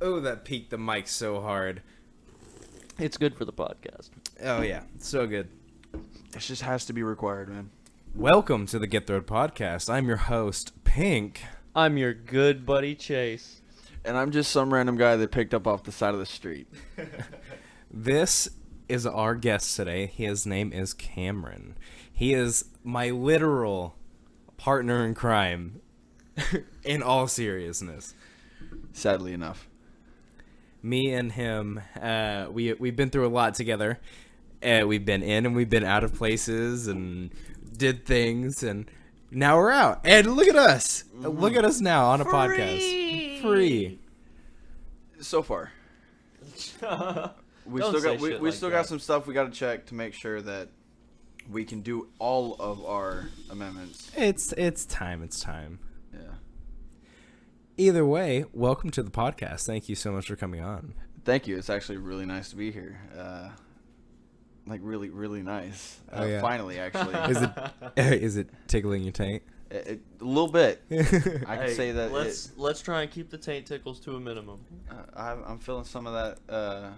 Oh, that peaked the mic so hard. It's good for the podcast. Oh, yeah. So good. It just has to be required, man. Welcome to the Get Throwed Podcast. I'm your host, Pink. I'm your good buddy Chase. And I'm just some random guy that picked up off the side of the street. This is our guest today. His name is Cameron. He is my literal partner in crime, in all seriousness. Sadly enough. Me and him, we've been through a lot together. We've been in and we've been out of places and did things, and now we're out. And look at us. Look at us now on a podcast. Free. So far. We still got some stuff we got to check to make sure that we can do all of our amendments. It's time. Yeah. Either way, welcome to the podcast. Thank you so much for coming on. Thank you. It's actually really nice to be here. Really, really nice. Oh, yeah. Finally, actually. Is it tickling your taint? A little bit. I can say that. Let's try and keep the taint tickles to a minimum. I'm feeling some of that a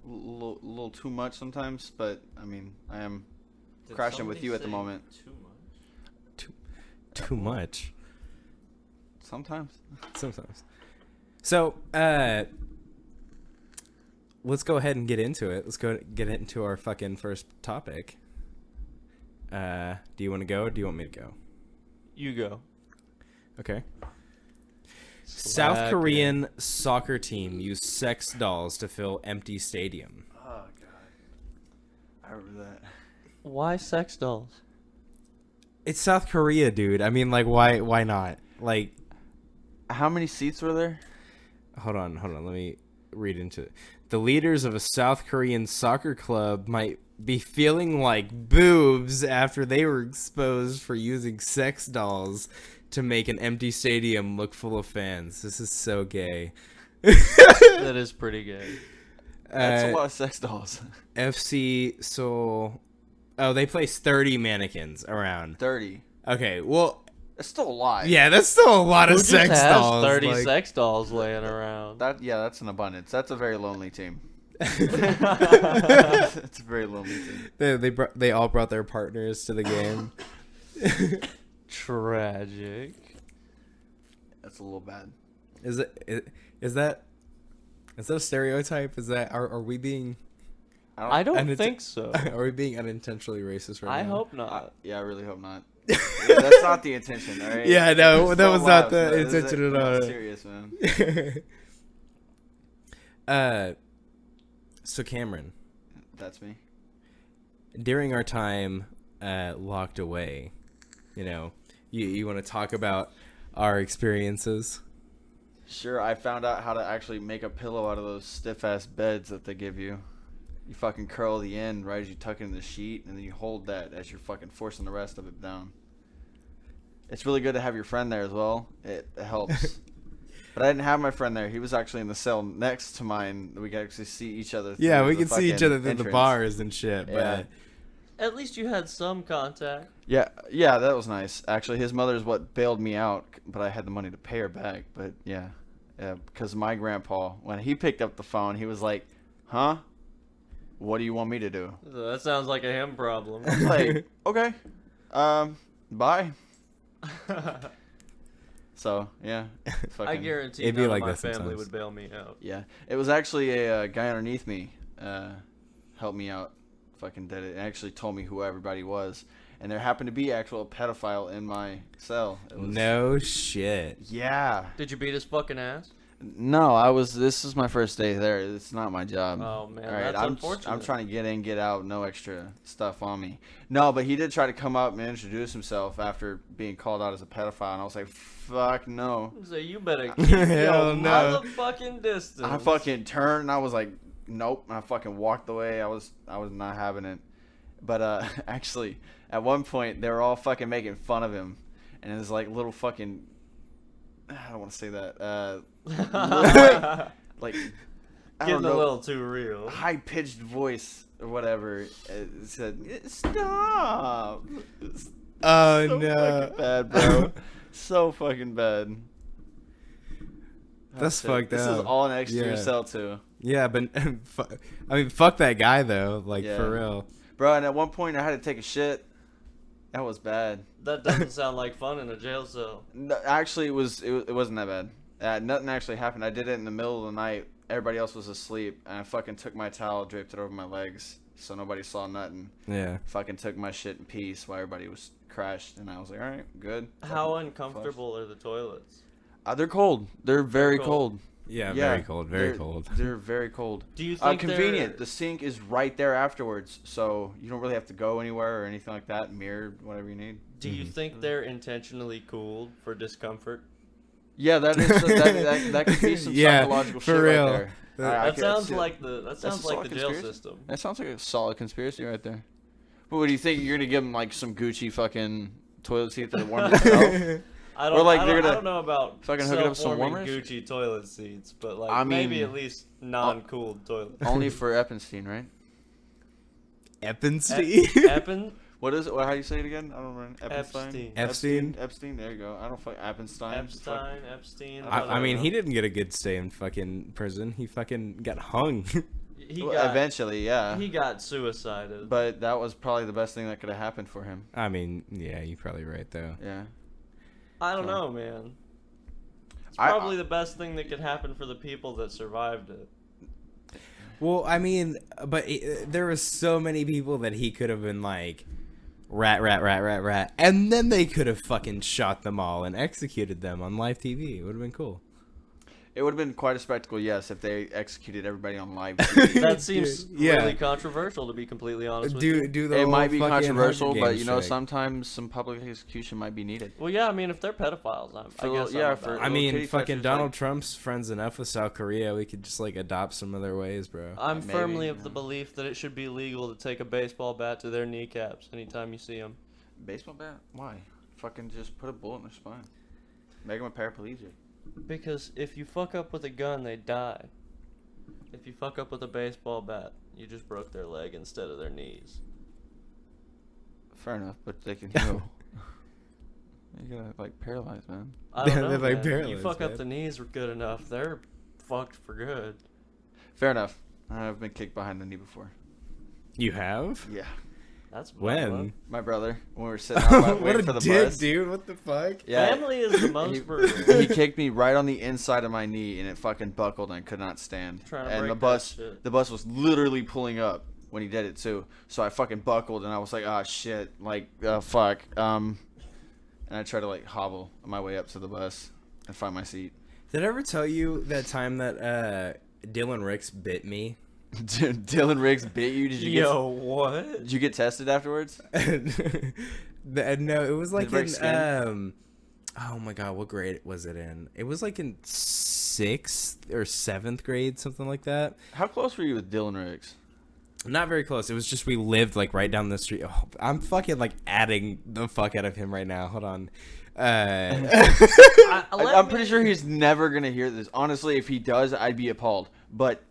little too much sometimes, but I mean, I am crashing with you at the moment. Too much. Sometimes. So, let's go ahead and get into it. Let's get into our fucking first topic. Do you want to go or do you want me to go? You go. Okay. South Korean soccer team used sex dolls to fill empty stadium. Oh, God. I remember that. Why sex dolls? It's South Korea, dude. I mean, like, why not? Like, how many seats were there? Hold on. Let me read into it. The leaders of a South Korean soccer club might be feeling like boobs after they were exposed for using sex dolls to make an empty stadium look full of fans. This is so gay. That is pretty gay. That's a lot of sex dolls. FC Seoul. Oh, they placed 30 mannequins around. 30. Okay, well, It's still a lot. yeah, that's still a lot of sex has dolls. 30 sex dolls laying around. That's an abundance. That's a very lonely team. It's a very lonely team. They all brought their partners to the game. Tragic. That's a little bad. Is that a stereotype? Are we being? I don't think so. Are we being unintentionally racist right now? I hope not. Yeah, I really hope not. That's not the intention, all right? Yeah, no, that was not the This is intention at all. Serious, man. So Cameron, That's me. during our time locked away, you want to talk about our experiences? Sure, I found out how to actually make a pillow out of those stiff-ass beds that they give you. You fucking curl the end right as you tuck it in the sheet, and then you hold that as you're fucking forcing the rest of it down. It's really good to have your friend there as well. It helps. But I didn't have my friend there. He was actually in the cell next to mine. We could actually see each other. Yeah, we could see each other through the bars and shit. Yeah. But At least you had some contact. Yeah, that was nice. Actually, his mother is what bailed me out, but I had the money to pay her back. But yeah, because my grandpa, when he picked up the phone, he was like, "Huh? What do you want me to do?" So that sounds like a him problem. I was like, "Okay, bye." So yeah, I guarantee It'd be none like of my that family sometimes. would bail me out. Yeah, it was actually a guy underneath me helped me out. Fucking did it. And actually told me who everybody was, and there happened to be actual pedophile in my cell. no shit. Yeah. Did you beat his fucking ass? No, this is my first day there. It's not my job. Oh man, All right, that's unfortunate. I'm trying to get in, get out, no extra stuff on me. No, but he did try to come up and introduce himself after being called out as a pedophile, and I was like, fuck no. So you better keep Hell your no. motherfucking distance. I fucking turned and I was like, nope, and I fucking walked away. I was not having it. But actually, at one point, they were all fucking making fun of him, and it was like little fucking, I don't want to say that, like I Getting don't know, a little too real. high-pitched voice or whatever. It said, "Stop!" Oh So no. fucking bad, bro. So fucking bad. That's Shit. fucked This up. is all an exterior Yeah. cell too. Yeah, but I mean, fuck that guy though. Like Yeah. for real. Bro, and at one point I had to take a shit. That was bad. That doesn't sound like fun in a jail cell. No, actually, it wasn't that bad. Nothing actually happened. I did it in the middle of the night. Everybody else was asleep, and I fucking took my towel, draped it over my legs, so nobody saw nothing. Yeah. Fucking took my shit in peace while everybody was crashed, and I was like, all right, good. How Fucking uncomfortable are the toilets? they're cold. They're very They're cold. cold. Yeah. Yeah, Very cold. Very they're- cold. They're very cold. Do you think Convenient. they're- The sink is right there afterwards, so you don't really have to go anywhere or anything like that. Mirrored, whatever you need. Do you think they're intentionally cooled for discomfort? Yeah, that is that could be some Yeah, psychological for shit real. right there. That could sounds see it. like the a jail conspiracy. system. That sounds like a solid conspiracy right there. But what do you think? You're gonna give them like some Gucci fucking toilet seat that warms itself? I don't, Or, like, I, they're don't, gonna I don't know about fucking hook it up with some self-warming warmers? Gucci toilet seats, but like I maybe mean, at least non-cooled toilet. Only for Eppenstein, right? Eppenstein. Eppen? What is it? How do you say it again? I don't remember. Epstein. Epstein. Epstein. There you go. I don't fuck Eppenstein. Epstein. I mean, he didn't get a good stay in fucking prison. He fucking got hung. He Well, got eventually, yeah. he got suicided. But that was probably the best thing that could have happened for him. I mean, yeah, you're probably right though. Yeah. I don't so- know, man. It's I- probably the best thing that could happen for the people that survived it. Well, I mean, but there were so many people that he could have been like, rat, and then they could have fucking shot them all and executed them on live TV. It would have been cool. It would have been quite a spectacle, yes, if they executed everybody on live TV. That seems Yeah. really controversial, to be completely honest with you. Do the It whole might be fucking controversial, Hunger but Games you know, shit. sometimes some public execution might be needed. Well, yeah, I mean, if they're pedophiles, I For- guess yeah, I'm for- about I it. mean, kitty fucking touchers, Donald like- Trump's friends enough with South Korea. We could just like adopt some of their ways, bro. I'm Maybe, firmly of yeah. the belief that it should be legal to take a baseball bat to their kneecaps anytime you see them. Baseball bat? Why? Fucking just put a bullet in their spine. Make them a paraplegic. Because if you fuck up with a gun, they die. If you fuck up with a baseball bat, you just broke their leg instead of their knees. Fair enough, but they can heal. You gotta, like, paralyze, man. I don't know, They're, like, man. You paralyzed, fuck up man. the knees good enough, they're fucked for good. Fair enough. I've been kicked behind the knee before. You have? Yeah. That's When? My brother, when we were sitting out What waiting a for the dick, bus. dude! What the fuck? Yeah. Family is the most He brutal. kicked me right on the inside of my knee, and it fucking buckled, and I could not stand. Trying to And break the that bus, shit. the bus was literally pulling up when he did it too. So I fucking buckled, and I was like, "Ah, shit!" Like, fuck. And I tried to like hobble my way up to the bus and find my seat. Did I ever tell you that time that Dylan Ricks bit me? Dude, Dylan Riggs bit you? Did you Yo, what? did you get tested afterwards? No, it was like it break in skin? oh my god, what grade was it in? It was like in 6th or 7th grade, something like that. How close were you with Dylan Riggs? Not very close. It was just we lived like right down the street. Oh, I'm fucking like adding the fuck out of him right now. Hold on. I'm pretty sure he's never gonna hear this. Honestly, if he does, I'd be appalled. But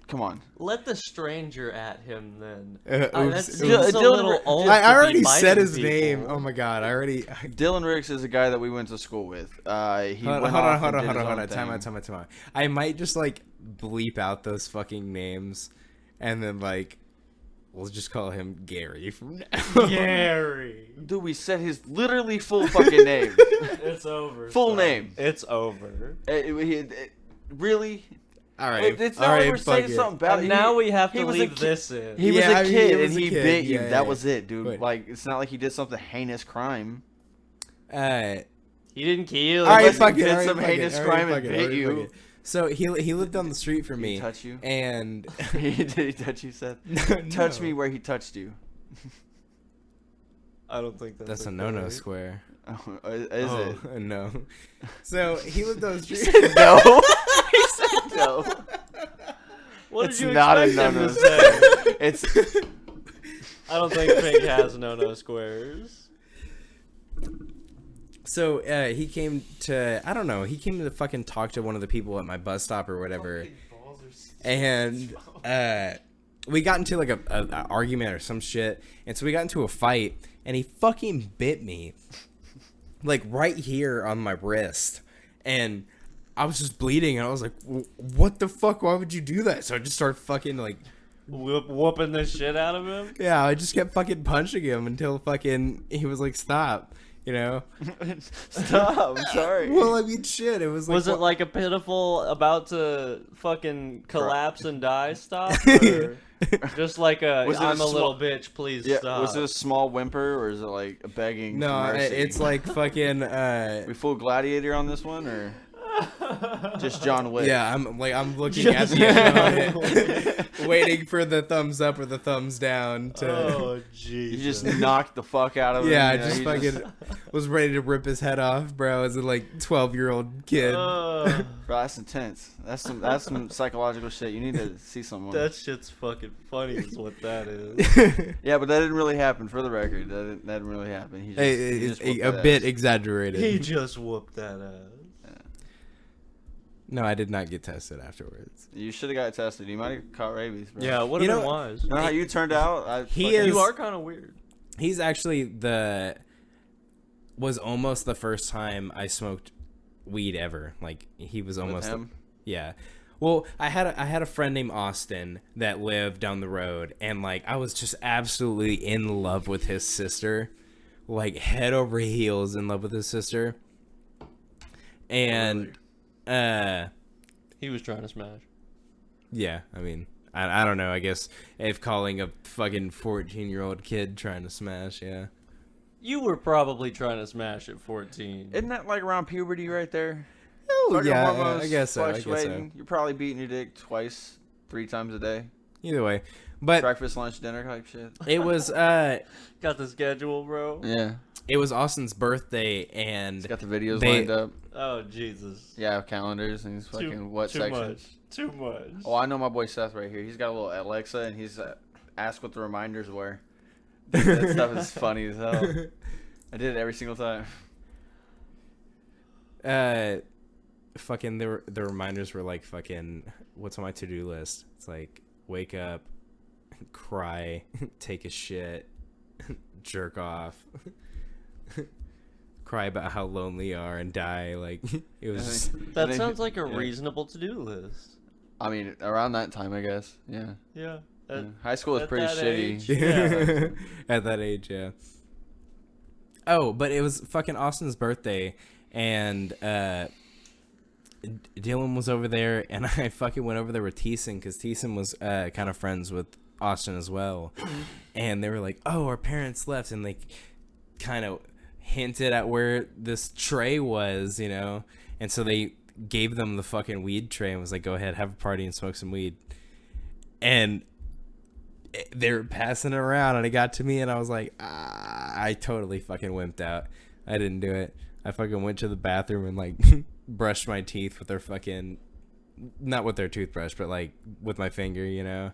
come on. Let the stranger at him then. Oops, That oops. seems a Dylan little Ri- old I to be already said biting his people. name. Oh my god, I already. Dylan Riggs is a guy that we went to school with. He Hold went on, off hold and on, did hold his on, hold own on. Time thing. out. I might just like bleep out those fucking names, and then like we'll just call him Gary from now. Gary. Dude, we said his literally full fucking name. It's over. Full son. name. It's over. really? All right, It's all not right, like we're fuck saying it. something bad. And now we have he to was a leave kid. this in. He was Yeah, a I mean, kid he was and a he kid. bit you. Yeah, That yeah. was it, dude. Wait. Like, it's not like he did something heinous crime. All He didn't kill. right, Unless he fuck it. did all right, some fuck heinous it, all crime right, and fuck it, bit all right, you. fuck it. So he lived down the street from Did he me, touch you? and Did he touch you, Seth? No. Touch me where he touched you. I don't think That's a no-no square. Oh, is it? Oh, no. So he lived down the street. No. He said no. What It's did you not a expect him no-no. to say? It's I don't think Pink has no-no squares. So he came to, I don't know, he came to fucking talk to one of the people at my bus stop or whatever, and we got into like a argument or some shit, and so we got into a fight, and he fucking bit me, like right here on my wrist, and I was just bleeding, and I was like, what the fuck? Why would you do that? So I just started fucking like, Whooping the shit out of him. yeah, I just kept fucking punching him until fucking he was like, stop, you know? Stop. I'm sorry. Well, I mean, shit. It was like, Was it what- like a pitiful, about to fucking collapse and die stop? Or just like Was it a I'm a little small- bitch, please Yeah. stop. Was it a small whimper or is it like a begging? No, for mercy? it's like fucking. We full gladiator on this one or just John Wick? Yeah, I'm looking at the end of it, waiting for the thumbs up or the thumbs down to. Oh, You Jesus. just knocked the fuck out of him. Yeah, I you know, just you fucking was ready to rip his head off, bro, as a like 12-year-old kid. Bro, that's intense. That's some psychological shit. You need to see someone. That shit's fucking funny is what that is. Yeah, but that didn't really happen. For the record, that didn't really happen. He just It's whooped a that bit ass. exaggerated. He just whooped that ass. No, I did not get tested afterwards. You should have got tested. You might have caught rabies, bro. Yeah, would You have know been what? wise. You know how you turned out? He is- You are kind of weird. He's actually was almost the first time I smoked weed ever. Like he was with almost him. yeah. Well, I had a friend named Austin that lived down the road, and like I was just absolutely in love with his sister, like head over heels in love with his sister. And He was trying to smash. yeah, I mean, I don't know. I guess if calling a fucking 14-year-old kid trying to smash, yeah. You were probably trying to smash at 14. Isn't that like around puberty right there? Oh Fucking yeah, hormones I guess so. I guess so. fluctuating. You're probably beating your dick twice, 3 times a day. Either way, but Breakfast, lunch, dinner type shit. it was Got the schedule, bro. Yeah. it was Austin's birthday, and He's got the videos They- lined up. Oh, Jesus. Yeah, calendars and he's fucking what too section. much. Too much. Oh, I know my boy Seth right here. He's got a little Alexa and he's asked what the reminders were. Dude, that stuff is funny as hell. I did it every single time. fucking the reminders were like fucking what's on my to-do list. It's like wake up, cry, take a shit, jerk off, cry about how lonely you are and die. Like it was just, That sounds like a yeah. reasonable to-do list. I mean, around that time, I guess. Yeah. Yeah. Yeah. High school was at pretty that shitty. age. Yeah. at that age, yeah. Oh, but it was fucking Austin's birthday, and Dylan was over there, and I fucking went over there with Thiessen, because Thiessen was kind of friends with Austin as well. And they were like, oh, our parents left, and they kind of hinted at where this tray was, you know? And so they gave them the fucking weed tray and was like, go ahead, have a party and smoke some weed. And they were passing it around, and it got to me, and I was like, I totally fucking wimped out. I didn't do it. I fucking went to the bathroom and like brushed my teeth with their fucking, not with their toothbrush, but like with my finger, you know?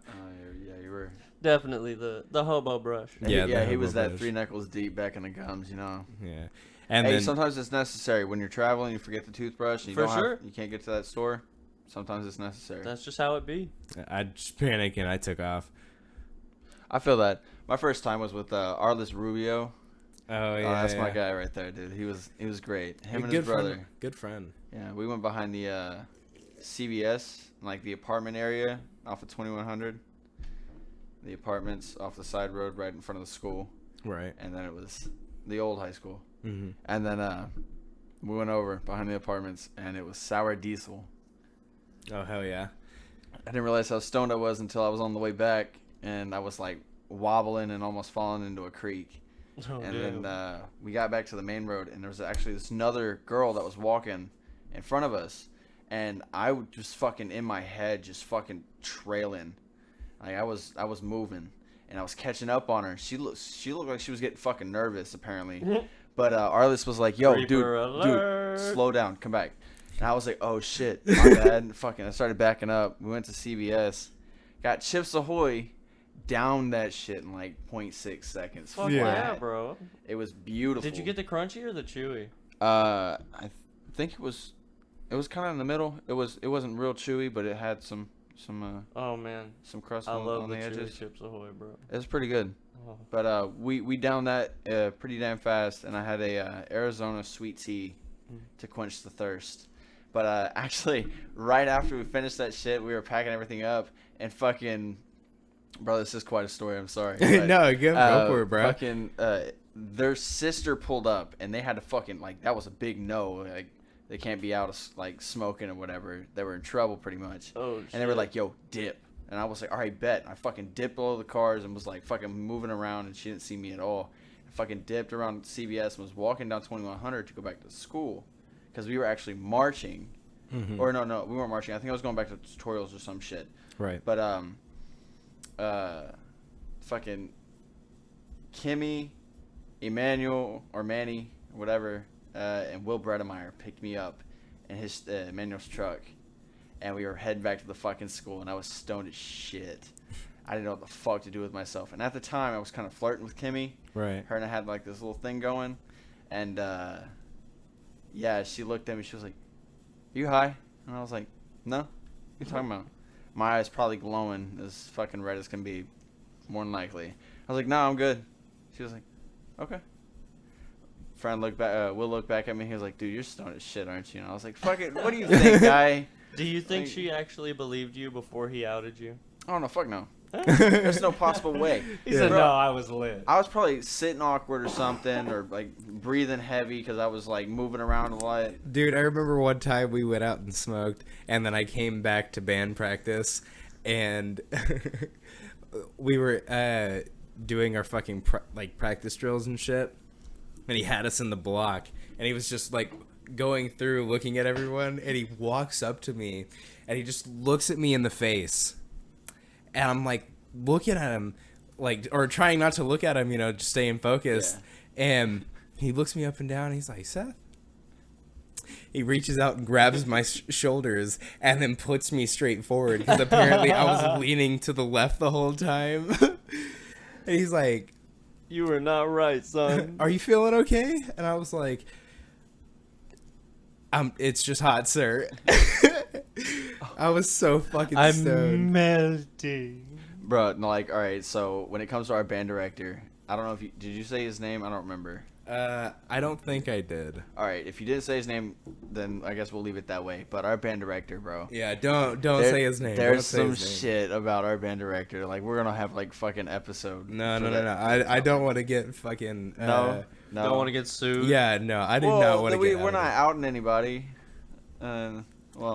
Yeah, you were. Definitely the hobo brush. Yeah, Yeah, the he was hobo that brush. 3 knuckles deep back in the gums, you know. Yeah. And Hey, then sometimes it's necessary when you're traveling. You forget the toothbrush. And you For don't sure. Have, you can't get to that store. Sometimes it's necessary. That's just how it be. I just panicked and I took off. I feel that. My first time was with Arlis Rubio. Oh yeah, Oh, that's my yeah. guy right there, dude. He was great. Him and Good his brother. friend. Good friend. Yeah, we went behind the CVS, like the apartment area off of 2100. The apartments off the side road right in front of the school. Right. And then it was the old high school. Mm-hmm. And then we went over behind the apartments, and it was sour diesel. Oh hell yeah. I didn't realize how stoned I was until I was on the way back, and I was like wobbling and almost falling into a creek. Oh, And damn. then we got back to the main road, and there was actually this another girl that was walking in front of us, and I was just fucking in my head, just fucking trailing. Like I was moving, and I was catching up on her. She looked like she was getting fucking nervous, apparently. But Arlis was like, "Yo, Creeper alert. dude, slow down, come back." And I was like, "Oh shit, my bad." Fucking, I started backing up. We went to CVS, got Chips Ahoy, down that shit in like 0.6 seconds. Fuck Yeah. yeah, bro. It was beautiful. Did you get the crunchy or the chewy? I think it was kind of in the middle. It wasn't real chewy, but it had some Oh man, crust I on love the the chewy edges. Chips Ahoy, bro. It was pretty good. Oh. But we downed that pretty damn fast, and I had a Arizona sweet tea to quench the thirst. But actually, right after we finished that shit, we were packing everything up, and fucking, bro, this is quite a story. I'm sorry. But, No, go for it, bro. Fucking, their sister pulled up, and they had to fucking like that was a big no. Like they can't be out like smoking or whatever. They were in trouble pretty much. Oh, and they were like, "Yo, dip." And I was like, "All right, bet." And I fucking dipped below the cars and was like fucking moving around, and she didn't see me at all. I fucking dipped around CVS and was walking down 2100 to go back to school because we were actually marching. Mm-hmm. Or no, we weren't marching. I think I was going back to tutorials or some shit. Right. But fucking Kimmy, Emmanuel or Manny, or whatever, and Will Bredemeyer picked me up in his Emmanuel's truck, and we were heading back to the fucking school, and I was stoned as shit. I didn't know what the fuck to do with myself, and at the time I was kind of flirting with Kimmy. Right. Her and I had like this little thing going, and yeah, she looked at me. She was like, "You high?" And I was like, "No, what are you talking about?" My eyes probably glowing as fucking red as can be, more than likely. I was like, "No, I'm good." She was like, "Okay." Friend looked back. Will looked back at me. He was like, "Dude, you're stoned as shit, aren't you?" And I was like, "Fuck it. What do you think, guy?" Do you think Like- she actually believed you before he outed you? Oh no, fuck no. There's no possible way. He Yeah. said, Bro, "No, I was lit." I was probably sitting awkward or something, or like breathing heavy because I was like moving around a lot. Dude, I remember one time we went out and smoked, and then I came back to band practice, and we were doing our fucking practice drills and shit, and he had us in the block, and he was just like going through looking at everyone, and he walks up to me, and he just looks at me in the face, and I'm like looking at him, like, or trying not to look at him, you know, just staying focused, and he looks me up and down, and he's like, "Seth?" He reaches out and grabs my shoulders and then puts me straight forward because apparently I was leaning to the left the whole time. And he's like, You were not right, son. "Are you feeling okay?" And I was like, "It's just hot, sir." I was so fucking stoned. melting. Bro, no, like, all right. So when it comes to our band director, I don't know if did you say his name? I don't remember. I don't think I did. All right, if you didn't say his name, then I guess we'll leave it that way. But our band director, bro. Yeah, don't There- say his name. There's Don't say some his name. shit about our band director. Like we're gonna have like fucking episode. No. for that. I don't want to get fucking. No. Don't want to get sued. Yeah, no. I did Well, not want to get. we're not outing anybody. Well,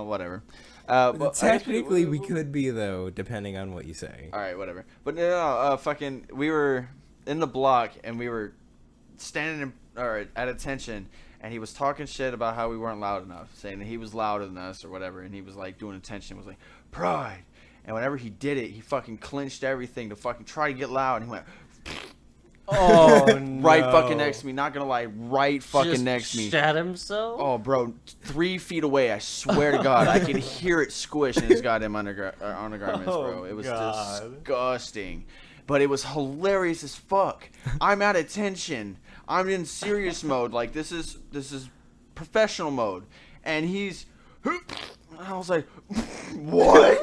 whatever. But Technically, we could be though, depending on what you say. All right, whatever. But no, fucking, we were in the block and we were standing at attention, and he was talking shit about how we weren't loud enough, saying that he was louder than us or whatever, and he was like doing attention, was like pride, and whenever he did it, he fucking clenched everything to fucking try to get loud, and he went Oh, no. right fucking next to me. Not gonna lie, right fucking Just next to me. Shat himself? Oh, bro, 3 feet away. I swear to God, I could hear it squish in his goddamn undergarments, bro. It was disgusting, but it was hilarious as fuck. I'm at attention. I'm in serious mode. Like this is professional mode, and he's. I was like, what?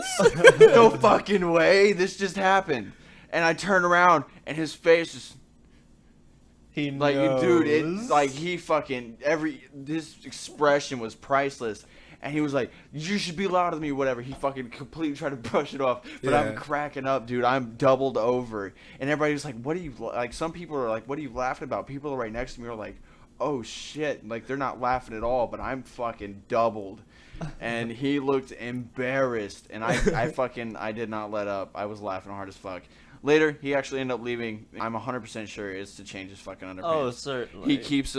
No fucking way. This just happened, and I turn around, and his face is. He Like, knows. dude, it like he fucking this expression was priceless, and he was like, "You should be louder than me," whatever. He fucking completely tried to brush it off, but I'm Yeah. cracking up, dude. I'm doubled over, and everybody's like, "What are you like?" Some people are like, "What are you laughing about?" People right next to me are like, "Oh shit!" Like they're not laughing at all, but I'm fucking doubled, and he looked embarrassed, and I did not let up. I was laughing hard as fuck. Later, he actually ended up leaving. I'm 100% sure it's to change his fucking underpants. Oh, certainly. He keeps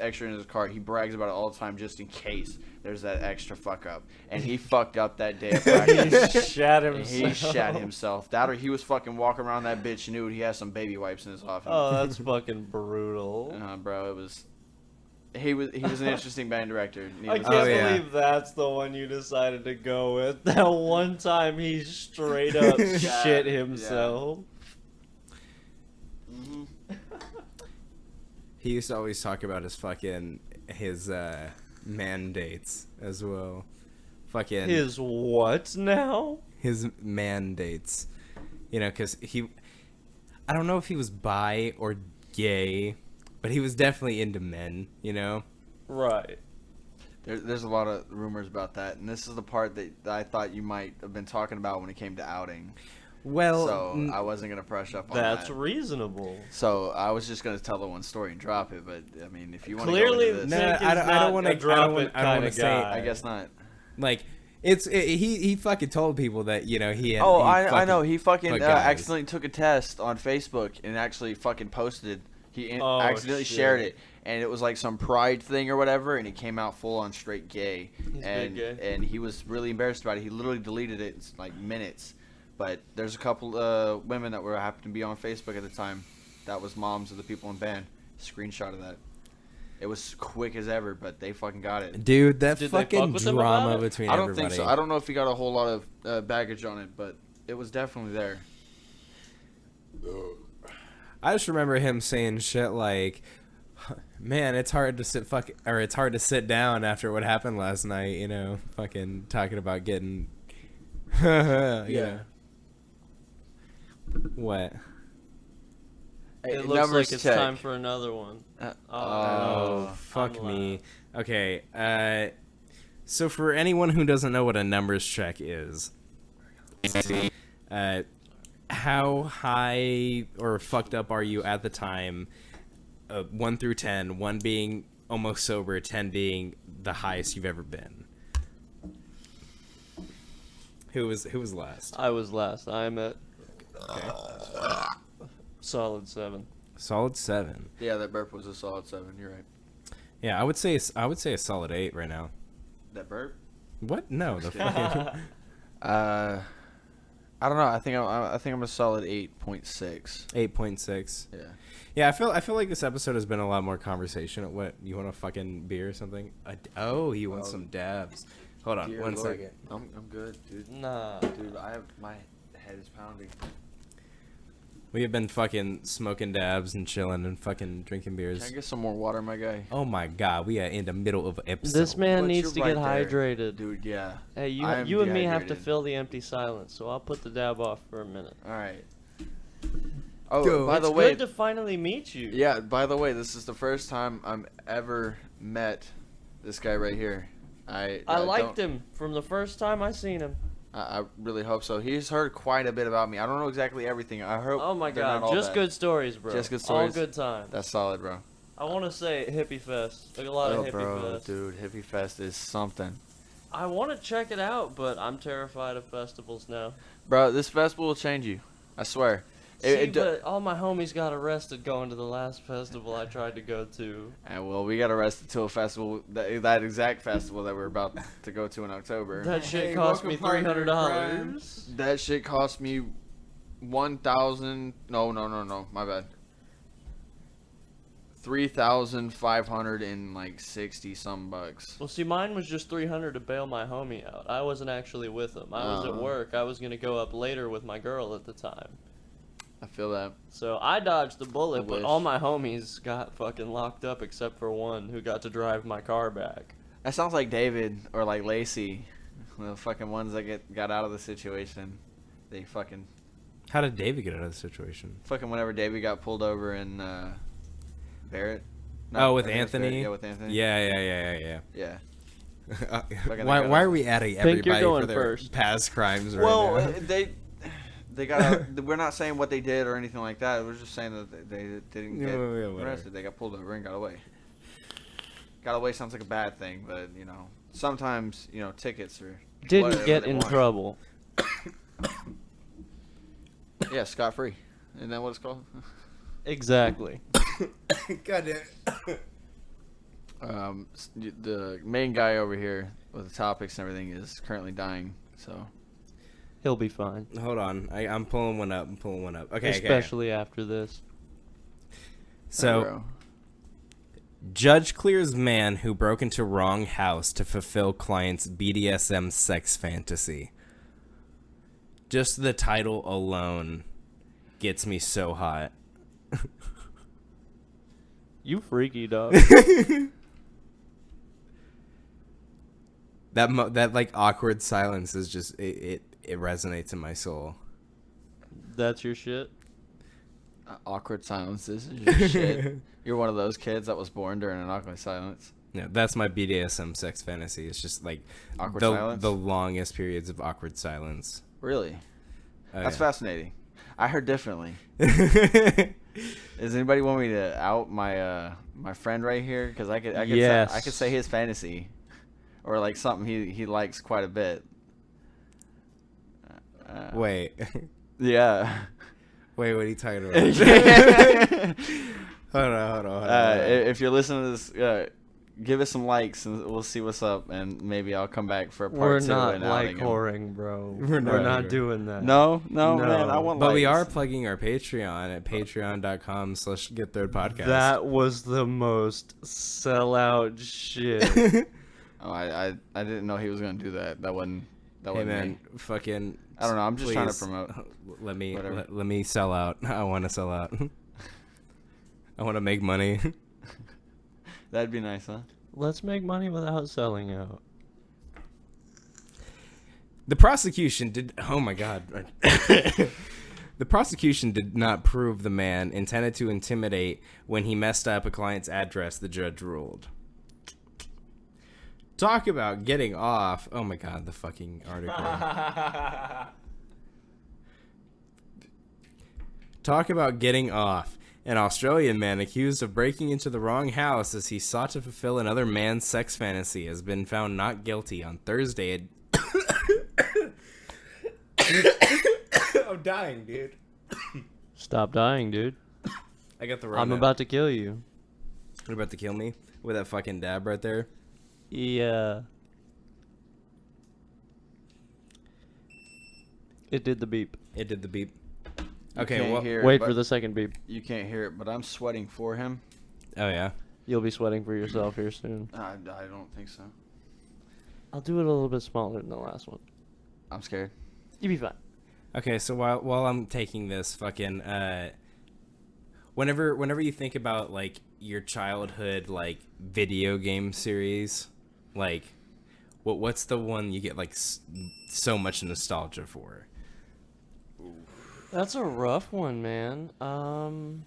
extra in his car. He brags about it all the time just in case there's that extra fuck up. And he fucked up that day of He practice. shat And himself. he shat himself. That or he was fucking walking around that bitch nude. He has some baby wipes in his office. Oh, that's fucking brutal. Bro, it was. He was an interesting band director. I needless can't to say. yeah. believe that's the one you decided to go with. That one time he straight up shit himself. Mhm. He used to always talk about his mandates as well. Fucking His what now? his mandates. You know, because I don't know if he was bi or gay, but he was definitely into men, you know? Right. There's a lot of rumors about that, and this is the part that I thought you might have been talking about when it came to outing. Well, So I wasn't gonna brush up on That's that. reasonable. So I was just gonna tell the one story and drop it, but I mean, if you want to Clearly, go into No, this, Nick is I don't not wanna- a drop it I don't kind wanna of say- guy. I guess not. like he fucking told people that he had. Oh, he I fucking know. He fucking fucked guys. accidentally took a test on Facebook and actually fucking posted. He Oh, accidentally shit. shared it, and it was like some pride thing or whatever, and he came out full on straight gay. He's and big gay. and he was really embarrassed about it. He literally deleted it in like minutes. But there's a couple women that were happened to be on Facebook at the time. That was moms of the people in band. Screenshot of that. It was quick as ever, but they fucking got it. Dude, that Did they fuck fucking with him about drama it? between I don't everybody. think so. I don't know if he got a whole lot of baggage on it, but it was definitely there. I just remember him saying shit like, "Man, it's hard to it's hard to sit down after what happened last night." You know, fucking talking about getting, yeah. What? Hey, It looks numbers like it's check. time for another one. Oh, no. fuck I'm me. loud. Okay. So for anyone who doesn't know what a numbers check is, how high or fucked up are you at the time? 1 through 10, 1 being almost sober, 10 being the highest you've ever been. Who was last? I was last. I'm at Okay. solid 7. Solid 7. Yeah, that burp was a solid 7. You're right. Yeah, I would say a solid 8 right now. That burp? What? No, the fucking. I don't know. I think I'm a solid 8.6. 8.6. Yeah. Yeah, I feel like this episode has been a lot more conversation. What, you want a fucking beer or something? Oh, you want some dabs? Hold on, Dear one Lord. second. I'm good, dude. Nah. Dude, my head is pounding. We have been fucking smoking dabs and chilling and fucking drinking Can beers. I get some more water, my guy? Oh my god, we are in the middle of an episode. This man But needs to you're get right there. hydrated. Dude, yeah. Hey, I am you and me have to dehydrated. fill the empty silence, so I'll put the dab off for a minute. All right. Oh, Go. by It's the way, good to finally meet you. yeah. By the way, this is the first time I'm ever met this guy right here. I liked don't- him from the first time I seen him. I really hope so. He's heard quite a bit about me. I don't know exactly everything. I hope. Oh my they're not god, all just bad. good stories, bro. Just good All stories. good times. That's solid, bro. I want to say Hippie Fest. Like a lot of Hippie bro, Fest. dude, Hippie Fest is something. I want to check it out, but I'm terrified of festivals now. Bro, this festival will change you. I swear. See, but all my homies got arrested going to the last festival I tried to go to. And well, we got arrested to a festival, that exact festival that we're about to go to in October. That shit Hey, cost welcome, me partner in $300. That shit cost me 1,000. No, my bad. 3,560 some bucks. Well, see, mine was just $300 to bail my homie out. I wasn't actually with him. I was at Oh. work. I was gonna go up later with my girl at the time. I feel that. So I dodged the I bullet, but wish. all my homies got fucking locked up except for one who got to drive my car back. That sounds like David or like Lacey, the fucking ones that got out of the situation. They fucking How did David get out of the situation? whenever David got pulled over in Barrett. Oh, with I think it's Barrett. Anthony? Yeah, with Anthony. Yeah. Yeah. Why are we adding Pink, you're everybody going for their first. past crimes right Well, now? they got out. We're not saying what they did or anything like that. We're just saying that they didn't get Yeah, whatever. arrested. They got pulled over and got away. Got away sounds like a bad thing, but sometimes tickets are Didn't whatever get they in want. trouble. Yeah, scot free. Isn't that what it's called? Exactly. God damn. The main guy over here with the topics and everything is currently dying. So He'll be fine. Hold on, I'm pulling one up. Okay, Especially after this. So, bro. judge clears man who broke into wrong house to fulfill client's BDSM sex fantasy. Just the title alone gets me so hot. You freaky dog. That like awkward silence is just it resonates in my soul. That's your shit. Awkward silences. Is your shit. You're one of those kids that was born during an awkward silence. Yeah, that's my BDSM sex fantasy. It's just like Awkward the silence? the longest periods of awkward silence. Really? Oh, That's yeah. fascinating. I heard differently. Does anybody want me to out my my friend right here? Because I could Yes. I could say his fantasy, or like something he likes quite a bit. Wait, Yeah. wait, what are you talking about? Hold on. If you're listening to this, give us some likes and we'll see what's up, and maybe I'll come back for a We're part 2 not and like outing him. whoring, bro. We're not. doing that. No, No. man, I want. But we are likes. plugging our Patreon at patreon.com/GetThirdPodcast. That was the most sellout shit. Oh, I didn't know he was gonna do that. That wasn't. That Hey wasn't man, me. fucking. I don't know. I'm just trying to please, promote. Let me Whatever. let me sell out. I want to sell out. I want to make money. That'd be nice, huh? Let's make money without selling out. The prosecution did. Oh my god. The prosecution did not prove the man intended to intimidate when he messed up a client's address, the judge ruled. Talk about getting off. Oh my god, the fucking article. Talk about getting off. An Australian man accused of breaking into the wrong house as he sought to fulfill another man's sex fantasy has been found not guilty on Thursday. I'm dying, dude. Stop dying, dude. I got the wrong. I'm about to kill you. You're about to kill me with that fucking dab right there. Yeah. It did the beep. It did the beep. You Okay, can't well. hear it, Wait but- for the second beep. You can't hear it, but I'm sweating for him. Oh yeah. You'll be sweating for yourself here soon. I don't think so. I'll do it a little bit smaller than the last one. I'm scared. You'll be fine. Okay, so while I'm taking this fucking whenever you think about like your childhood like video game series, like what's the one you get like so much nostalgia for? That's a rough one, man. Bro,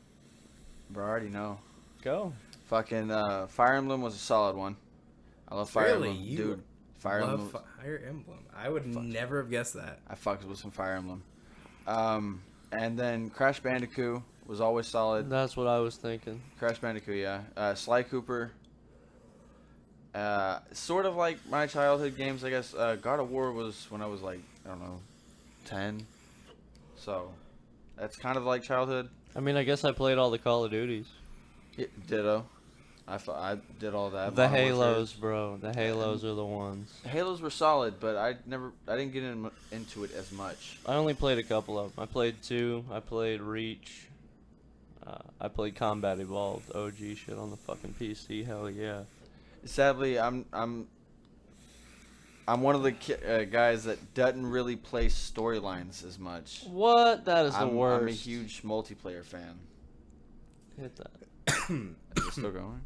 I already know. Go. Fucking Fire Emblem was a solid one. I love Fire Really? Emblem, You dude. Fire Love Emblem. Fire Emblem. I would never have guessed that. I fucked with some Fire Emblem. And then Crash Bandicoot was always solid. That's what I was thinking. Crash Bandicoot, yeah. Sly Cooper. Sort of like my childhood games, I guess. God of War was when I was like, I don't know, 10. So, that's kind of like childhood. I mean, I guess I played all the Call of Duties. Yeah, ditto. I did all that. The Modern Halos, Warfare. bro. The Halos are the ones. Halos were solid, but I didn't get into it as much. I only played a couple of them. I played 2. I played Reach. I played Combat Evolved. OG shit on the fucking PC. Hell yeah. Sadly, I'm one of the guys that doesn't really play storylines as much. What? That is the worst. I'm a huge multiplayer fan. Hit that. Is it still going?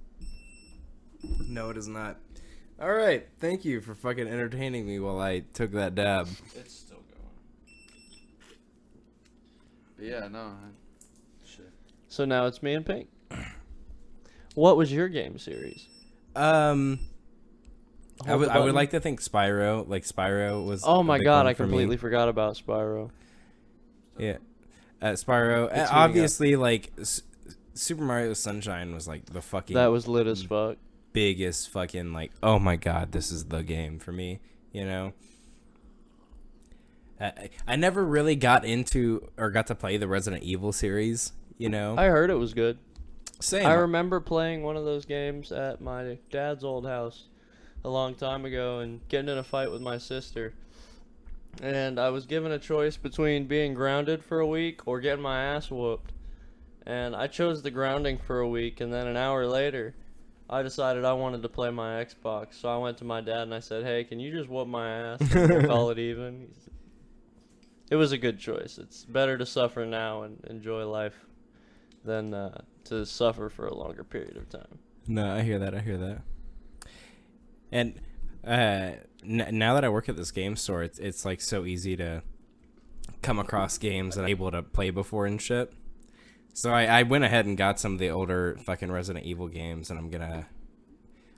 No, it is not. All right, thank you for fucking entertaining me while I took that dab. It's still going. But yeah, no. Shit. So now it's me and Pink. What was your game series? I Hold the would button. like to think Spyro. Like Spyro was. Oh a my big god, one I for me. completely forgot about Spyro. Yeah, Spyro. It's heating up. Obviously, like Super Mario Sunshine was like the fucking. That was lit as fuck. biggest fucking like. Oh my god, this is the game for me. You know. I never really got into or got to play the Resident Evil series. You know. I heard it was good. Same. I remember playing one of those games at my dad's old house a long time ago and getting in a fight with my sister. And I was given a choice between being grounded for a week or getting my ass whooped. And I chose the grounding for a week, and then an hour later, I decided I wanted to play my Xbox. So I went to my dad and I said, "Hey, can you just whoop my ass and we'll call it even?" It was a good choice. It's better to suffer now and enjoy life than to suffer for a longer period of time. No, I hear that. And now that I work at this game store, it's like so easy to come across games that I'm able to play before and shit. So I went ahead and got some of the older fucking Resident Evil games, and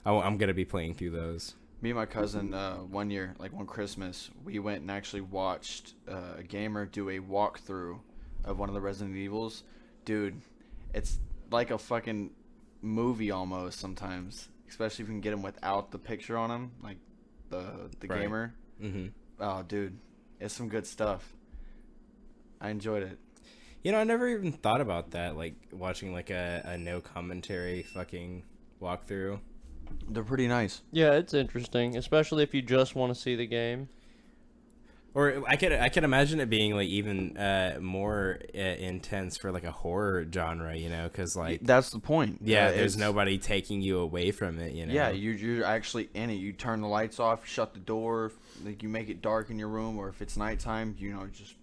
I'm gonna be playing through those. Me and my cousin, one year, like one Christmas, we went and actually watched a gamer do a walkthrough of one of the Resident Evils. Dude, it's like a fucking movie almost sometimes, especially if you can get him without the picture on him, like the Right. gamer. Mm-hmm. Oh, dude, it's some good stuff. I enjoyed it. You know, I never even thought about that, like watching like a no commentary fucking walkthrough. They're pretty nice. Yeah, it's interesting, especially if you just want to see the game. Or I could imagine it being like even more intense for like a horror genre, you know, because like That's the point. there's it's- nobody taking you away from it, you know. Yeah, you're actually in it. You turn the lights off, shut the door, like you make it dark in your room, or if it's nighttime, just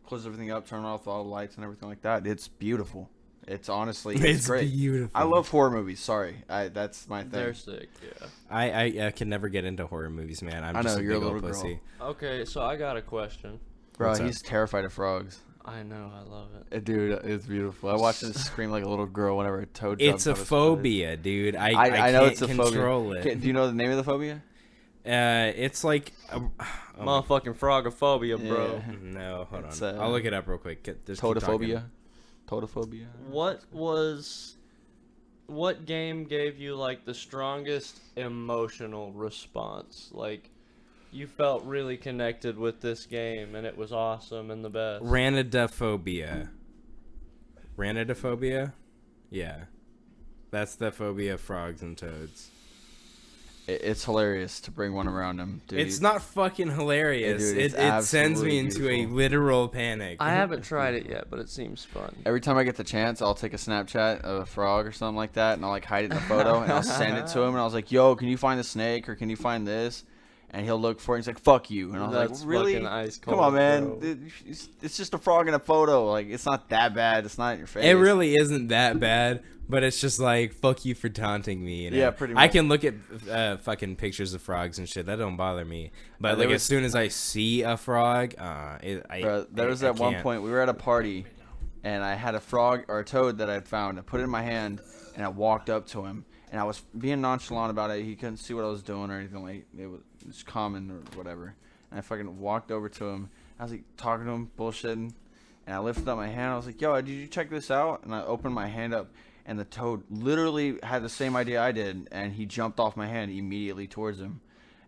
close everything up, turn off all the lights and everything like that. It's beautiful. It's honestly, it's great. Beautiful. I love horror movies. Sorry, that's my thing. They're sick, yeah. I can never get into horror movies, man. I'm I just know, a you're a big old little girl. pussy. Okay, so I got a question. Bro, What's up? he's terrified of frogs. I know, I love it. Dude, it's beautiful. I watched him scream like a little girl whenever a toad. It's jumped a out his foot. phobia, dude. I I know can't it's a control phobia. it. Do you know the name of the phobia? It's like Motherfucking frogophobia, bro. Yeah. no, hold It's, on. I'll look it up real quick. Just keep Totophobia. talking. Totophobia. What game gave you like the strongest emotional response? Like you felt really connected with this game and it was awesome and the best. Ranidophobia. Ranidophobia? Yeah. That's the phobia of frogs and toads. It's hilarious to bring one around him, dude. It's not fucking hilarious. Dude, it's it sends absolutely me into a beautiful. literal panic. I haven't tried it yet, but it seems fun. Every time I get the chance, I'll take a Snapchat of a frog or something like that, and I'll like hide it in a photo, and I'll send it to him, and I was like, "Yo, can you find the snake, or can you find this?" And he'll look for it. And he's like, "Fuck you!" And I was That's like, "Really? fucking ice Come cold, on, man. bro. It's just a frog in a photo. Like, it's not that bad. It's not in your face." It really isn't that bad, but it's just like, fuck you for taunting me. You know? Yeah, pretty I much. can look at fucking pictures of frogs and shit. That don't bother me. But there like was- as soon as I see a frog, Bro, there was I at one can't. point we were at a party, and I had a frog or a toad that I'd found. I put it in my hand, and I walked up to him, and I was being nonchalant about it. He couldn't see what I was doing or anything. Like it was common or whatever. And I fucking walked over to him. I was like talking to him, bullshitting, and I lifted up my hand. I was like, "Yo, did you check this out?" And I opened my hand up, and the toad literally had the same idea I did, and he jumped off my hand immediately towards him,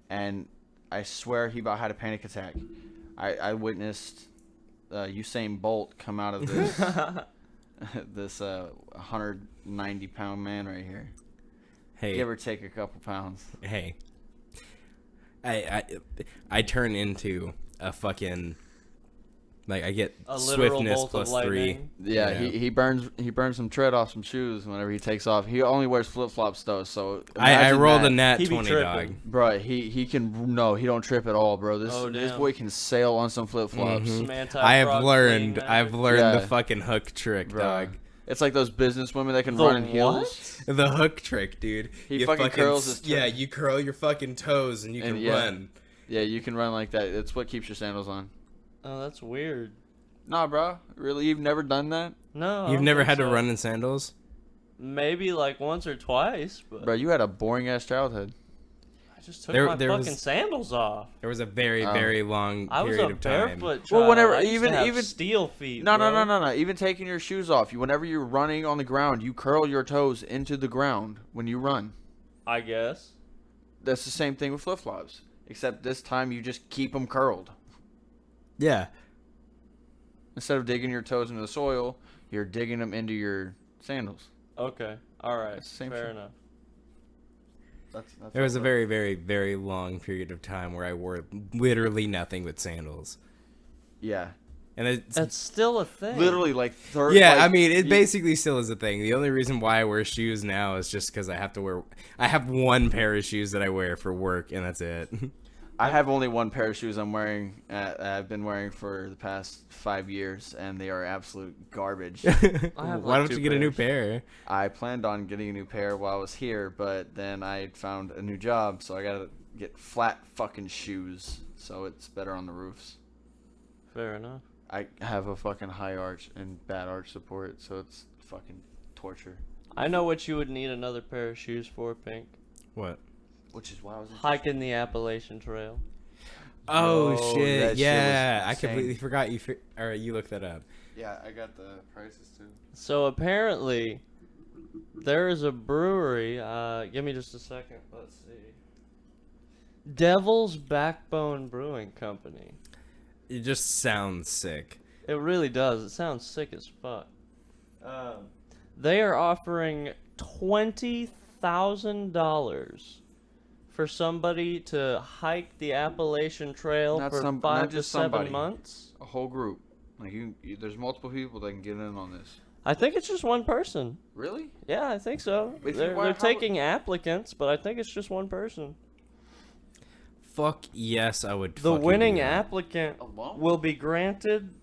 and I swear he about had a panic attack. I witnessed Usain Bolt come out of this this 190-pound man right here, Hey, give or take a couple pounds. hey. I turn into a fucking like I get A literal swiftness bolt of plus 3. lightning. Yeah, Yeah. he burns some tread off some shoes whenever he takes off. He only wears flip flops though, so I imagine rolled that. a nat He be 20, tripping. dog. Bro, he can he don't trip at all, bro. This Oh, this damn. boy can sail on some flip flops. Mhm. Some I anti-frog have learned. fleeing I've magic. learned Yeah. the fucking hook trick, Bro. dog. It's like those business women that can The run in heels. The hook trick, dude. He You fucking curls his Yeah, toe. you curl your fucking toes and you And can yeah. run. Yeah, you can run like that. It's what keeps your sandals on. Oh, that's weird. Nah, bro. Really, you've never done that, No. I You've don't never think had to so. run in sandals? Maybe like once or twice, but bro? You had a boring ass childhood. I just took There- my there fucking was- sandals off. There was a very, Oh. very long I was period a of time. barefoot child. Well, whenever- I used to even- have even- steel feet. No, no, bro. no, no, no. Even taking your shoes off, whenever you're running on the ground, you curl your toes into the ground when you run. I guess. That's the same thing with flip flops, except this time you just keep them curled. Yeah. Instead of digging your toes into the soil, you're digging them into your sandals. Okay. All right. It's the same Fair shit. enough. That's There was a all. very, very, very long period of time where I wore literally nothing but sandals. Yeah, And it's That's still a thing. literally like third. yeah, like, I mean, it you- basically still is a thing. The only reason why I wear shoes now is just because I have to wear. I have one pair of shoes that I wear for work, and that's it. I have only one pair of shoes I'm wearing. I've been wearing for the past 5 years, and they are absolute garbage. have, Why like, don't 2 you get a new pairs. pair? I planned on getting a new pair while I was here, but then I found a new job, so I gotta get flat fucking shoes, so it's better on the roofs. Fair enough. I have a fucking high arch and bad arch support, so it's fucking torture. I know what you would need another pair of shoes for, Pink. What? which is why I was Hiking the Appalachian Trail. Oh Yo, that shit! shit was Yeah, I insane. completely forgot you. All right, you look that up. Yeah, I got the prices too. So apparently, there is a brewery. Give me just a second. Let's see. Devil's Backbone Brewing Company. It just sounds sick. It really does. It sounds sick as fuck. They are offering $20,000 for somebody to hike the Appalachian Trail Not for some- 5 not to just 7 somebody. months. A whole group. Like there's multiple people that can get in on this. I think it's just one person. Really? Yeah, I think so. If you- They're how- taking applicants, but I think it's just one person. Fuck yes, I would. The fucking winning do that. applicant Alone? will be granted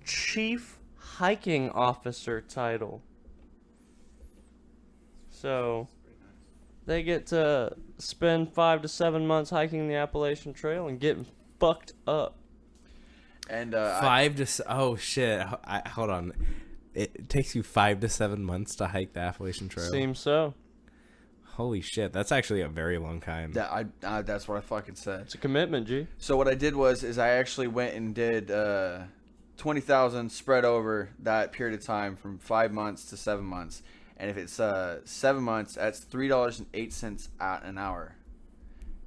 Chief Hiking Officer title. So they get to spend 5 to 7 months hiking the Appalachian Trail and getting fucked up. And Oh shit! Hold on. It takes you 5 to 7 months to hike the Appalachian Trail. Seems so. Holy shit! That's actually a very long time. that's what I fucking said. It's a commitment, G. So what I did was I actually went and did 20,000 spread over that period of time from 5 months to 7 months. And if it's 7 months, that's $3.08 at an hour.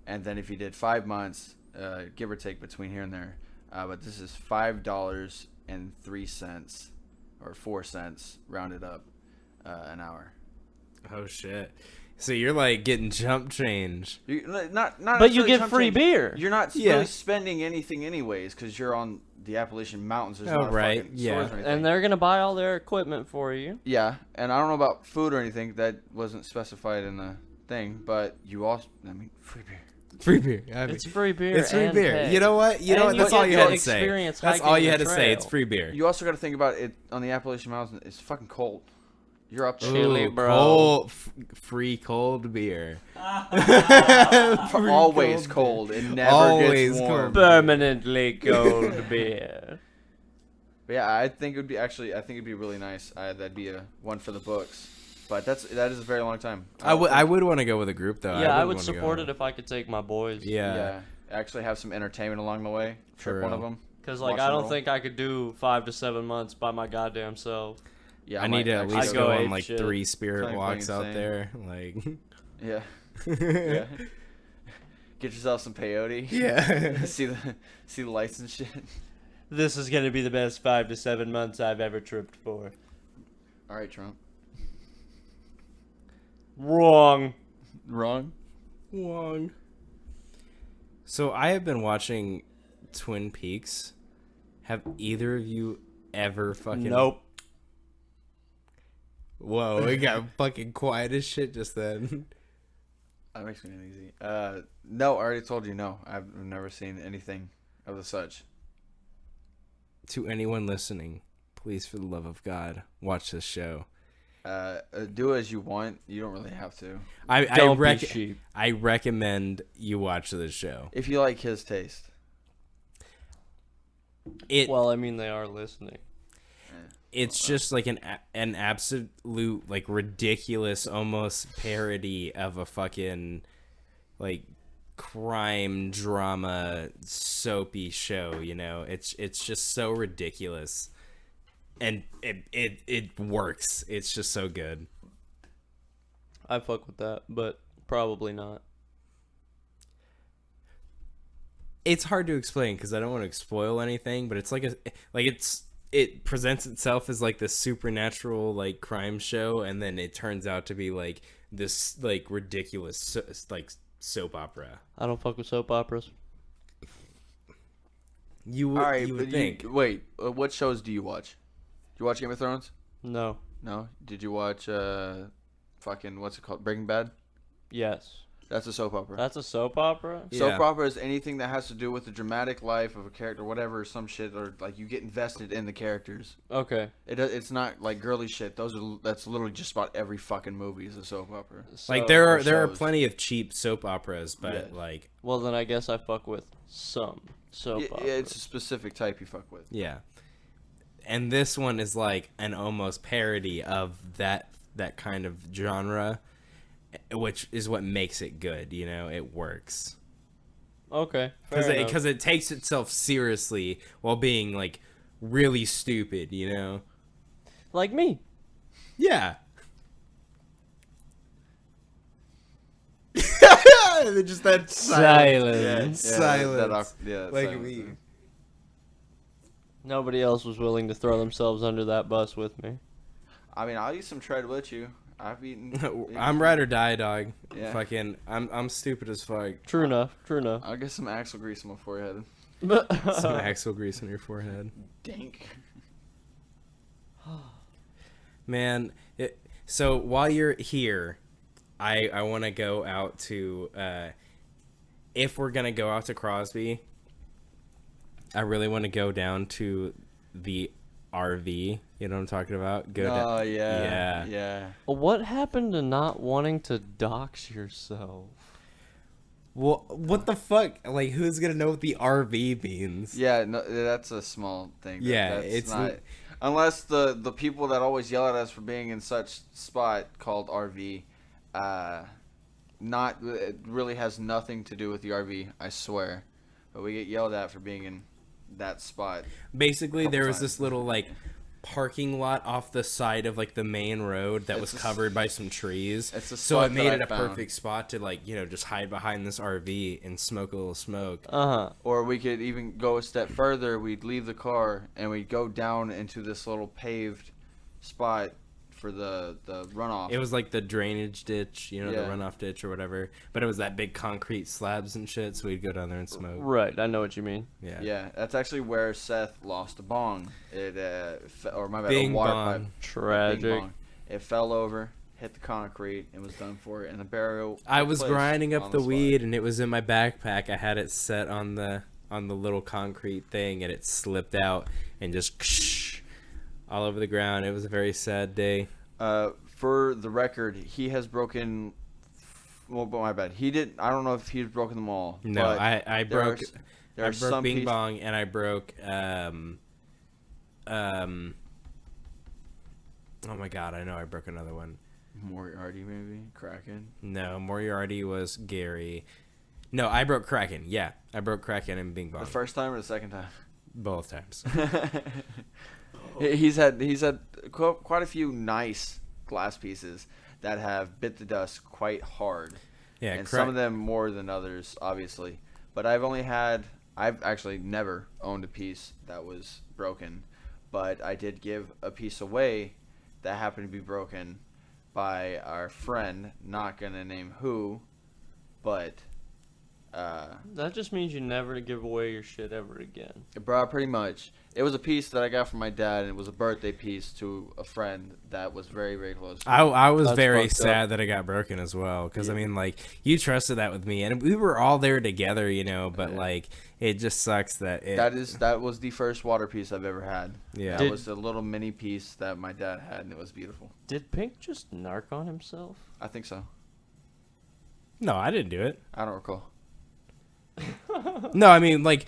And then if you did 5 months, give or take between here and there, but this is $5.03 or 4 cents rounded up an hour. Oh shit! So you're like getting jump change. Not But you necessarily get chump free change. beer. You're not Yeah. really spending anything anyways because you're on the Appalachian Mountains. There's Oh, not right, fucking yeah. stores or anything. And they're going to buy all their equipment for you. Yeah, and I don't know about food or anything. That wasn't specified in the thing, but you also, free beer. Free beer. I mean, It's free beer. it's free and beer. pay. You know what? You know And what? That's you all get you to had to say. experience That's hiking all you the had to say. It's trail. free beer. You also got to think about it on the Appalachian Mountains. It's fucking cold. You're up there. Chili, Ooh, bro. Cold, free cold beer. Always cold. It never Always gets warm. cold. Permanently cold beer. But yeah, I think it'd be really nice. That'd be a one for the books. But that is a very long time. I would want to go with a group though. Yeah, I wouldn't would wanna support go. it if I could take my boys. Yeah. Yeah, actually have some entertainment along the way. Trip For one real. of them. Because, like, Watch I and don't roll. think I could do 5 to 7 months by my goddamn self. Yeah, I need to at actually least I'd go go on ape like shit. 3 spirit Kinda walks fucking out insane. there. Like, Yeah. Yeah. Get yourself some peyote. yeah. see the lights and shit. This is going to be the best 5 to 7 months I've ever tripped for. All right, Trump. Wrong. Wrong. Wrong. So I have been watching Twin Peaks. Have either of you ever fucking? Nope. Whoa, it got fucking quiet as shit just then. That makes me uneasy. No, I already told you no. I've never seen anything of the such. To anyone listening, please, for the love of God, watch this show. Do as you want. You don't really have to. Don't be sheep. I recommend you watch this show. If you like his taste. Well, I mean, they are listening. It's just like an absolute like ridiculous almost parody of a fucking like crime drama soapy show, you know. It's just so ridiculous. And it works. It's just so good. I fuck with that, but probably not. It's hard to explain because I don't want to spoil anything, but it's it presents itself as like this supernatural like crime show, and then it turns out to be like this like ridiculous like soap opera. I don't fuck with soap operas. You would, All right, you would but think. wait, what shows do you watch? Do you watch Game of Thrones? No. No. Did you watch fucking what's it called? Breaking Bad? Yes. That's a soap opera. That's a soap opera? Yeah. Soap opera is anything that has to do with the dramatic life of a character, whatever, some shit, or like you get invested in the characters. Okay. It's not like girly shit. That's literally just about every fucking movie is a soap opera. Like So- there or are shows. plenty of cheap soap operas, but Yeah. like Well, then I guess I fuck with some soap operas. Yeah, it's a specific type you fuck with. yeah. And this one is like an almost parody of that kind of genre, which is what makes it good. You know, it works Okay. Fair enough. because it takes itself seriously while being like really stupid. You know. Like me. Yeah. Just that Silence. Silence. That Like silence. me. Nobody else was willing to throw themselves under that bus with me. I mean, I'll eat some tread with you. I've eaten. I'm ride or die, dog. Yeah. Fucking, I'm stupid as fuck. True enough. True enough. I'll get some axle grease on my forehead. Some axle grease on your forehead. Dink. Man, so while you're here, I want to go out to, if we're going to go out to Crosby, I really want to go down to the RV. You know what I'm talking about? Go down. Oh, yeah. Yeah. Yeah. What happened to not wanting to dox yourself? Well, what the fuck? Like, who's going to know what the RV means? Yeah, no, that's a small thing. Yeah, That's it's not. Unless the people that always yell at us for being in such spot called RV, it really has nothing to do with the RV, I swear. But we get yelled at for being in that spot. Basically, Couple there was times. this little, like, parking lot off the side of, like, the main road that was It's a covered by some trees. it's a So spot it made that it I a found. perfect spot to, like, you know, just hide behind this RV and smoke a little smoke. Uh-huh. Or we could even go a step further. We'd leave the car and we'd go down into this little paved spot for the runoff. It was like the drainage ditch, you know, Yeah. the runoff ditch or whatever. But it was that big concrete slabs and shit, so we'd go down there and smoke. Right, I know what you mean. Yeah. Yeah, that's actually where Seth lost a bong. It or my bad, Bing a water bong. pipe. Tragic. Bing bong. It fell over, hit the concrete, and was done for it. And the burial. I took was place grinding up on the spot. weed and it was in my backpack. I had it set on the little concrete thing and it slipped out and just all over the ground. It was a very sad day. For the record, he has broken. Well, but my bad. He did. I don't know if he's broken them all. No, but I there broke. there I are broke some Bing pieces- Bong and I broke oh my god, I know I broke another one. Moriarty, maybe Kraken. No, Moriarty was Gary. No, I broke Kraken. Yeah, I broke Kraken and Bing Bong. The first time or the second time? Both times. He's had quite a few nice glass pieces that have bit the dust quite hard. Yeah, and some of them more than others, obviously. But I've actually never owned a piece that was broken, but I did give a piece away that happened to be broken by our friend, not gonna name who, but That just means you never to give away your shit ever again. bro, pretty much. It was a piece that I got from my dad, and it was a birthday piece to a friend that was very, very close to me. I was That's very fucked up. sad that it got broken as well because I mean, like, you trusted that with me and we were all there together, you know. But Yeah. like, it just sucks that it. That was the first water piece I've ever had. Yeah. That Did- was a little mini piece that my dad had, and it was beautiful. Did Pink just narc on himself? I think so. No, I didn't do it. I don't recall. No, I mean, like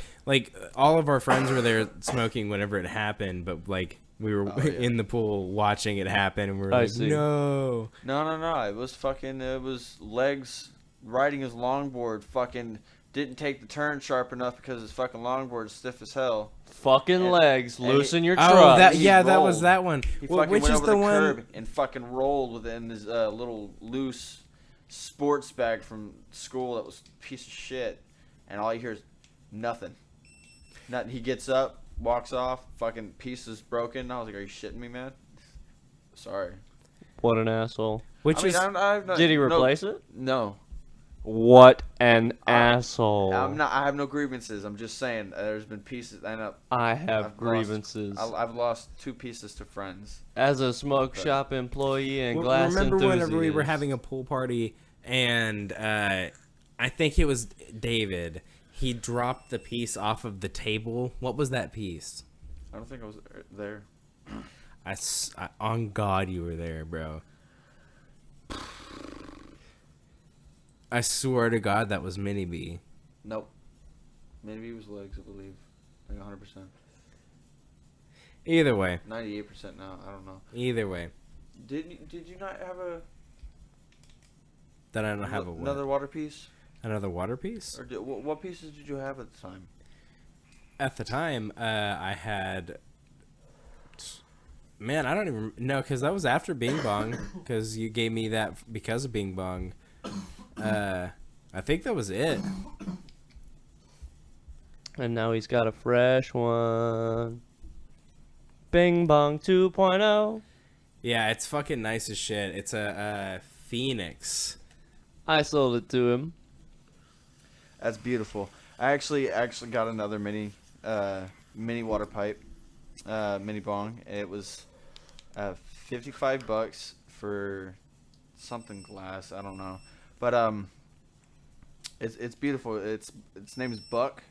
all of our friends were there smoking whenever it happened, but like we were Oh, yeah. in the pool watching it happen, and we were I like, see. no. No. It was legs riding his longboard. Fucking didn't take the turn sharp enough because his fucking longboard is stiff as hell. Fucking And- legs, and loosen your Oh, truck. that he yeah, that was rolled. that one. He Well, fucking which went is over the the one? curb and fucking rolled within his little loose sports bag from school that was a piece of shit. And all you hear is nothing. Nothing. He gets up, walks off, fucking piece is broken. I was like, "Are you shitting me, man?" Sorry. What an asshole. Which I mean, is I'm not, Did he no- replace it? No. What an asshole. I'm not. I have no grievances. I'm just saying there's been pieces. I know. I have I've lost- grievances. I've lost 2 pieces to friends. As a smoke Okay. shop employee and Well, glass remember whenever we were enthusiast. having a pool party and I think it was David. He dropped the piece off of the table. What was that piece? I don't think I was there. On God, you were there, bro. I swear to God, that was Mini B. Nope. Maybe it was legs. I believe. Like 100%. Either way, 98% now. I don't know. either way. Did you not have a? That I don't have a what? Another water piece? Another water piece? Or what pieces did you have at the time? At the time, I had. Man, I don't even know because that was after Bing Bong. Because you gave me that because of Bing Bong. I think that was it. And now he's got a fresh one. Bing Bong 2.0. Yeah, it's fucking nice as shit. It's a Phoenix. I sold it to him. That's beautiful. I actually got another mini water pipe, mini bong. It was $55 for something glass. I don't know, but it's beautiful. Its name is Buck.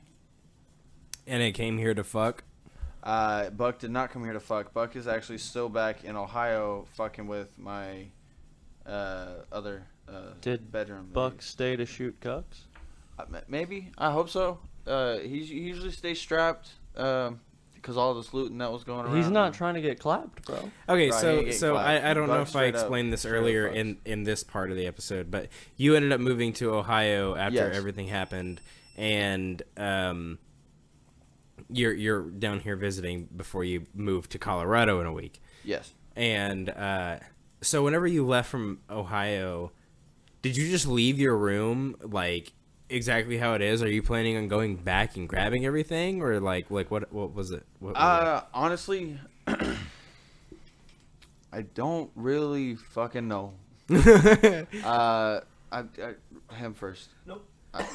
And it came here to fuck. Buck did not come here to fuck. Buck is actually still back in Ohio, fucking with my other Did bedroom. Buck stay to shoot cucks? Maybe. I hope so. He usually stays strapped because all this looting that was going around. He's not trying to get clapped, bro. Okay, Right, he so ain't getting so clapped. I don't know Buck if I straight up- explained this straight up earlier fucks. in this part of the episode, but you ended up moving to Ohio after Yes. everything happened, and you're down here visiting before you move to Colorado in a week. Yes. And so whenever you left from Ohio, did you just leave your room like exactly how it is? Are you planning on going back and grabbing everything, or like what was it? What was Honestly, I don't really fucking know. it? Him first. Nope. I,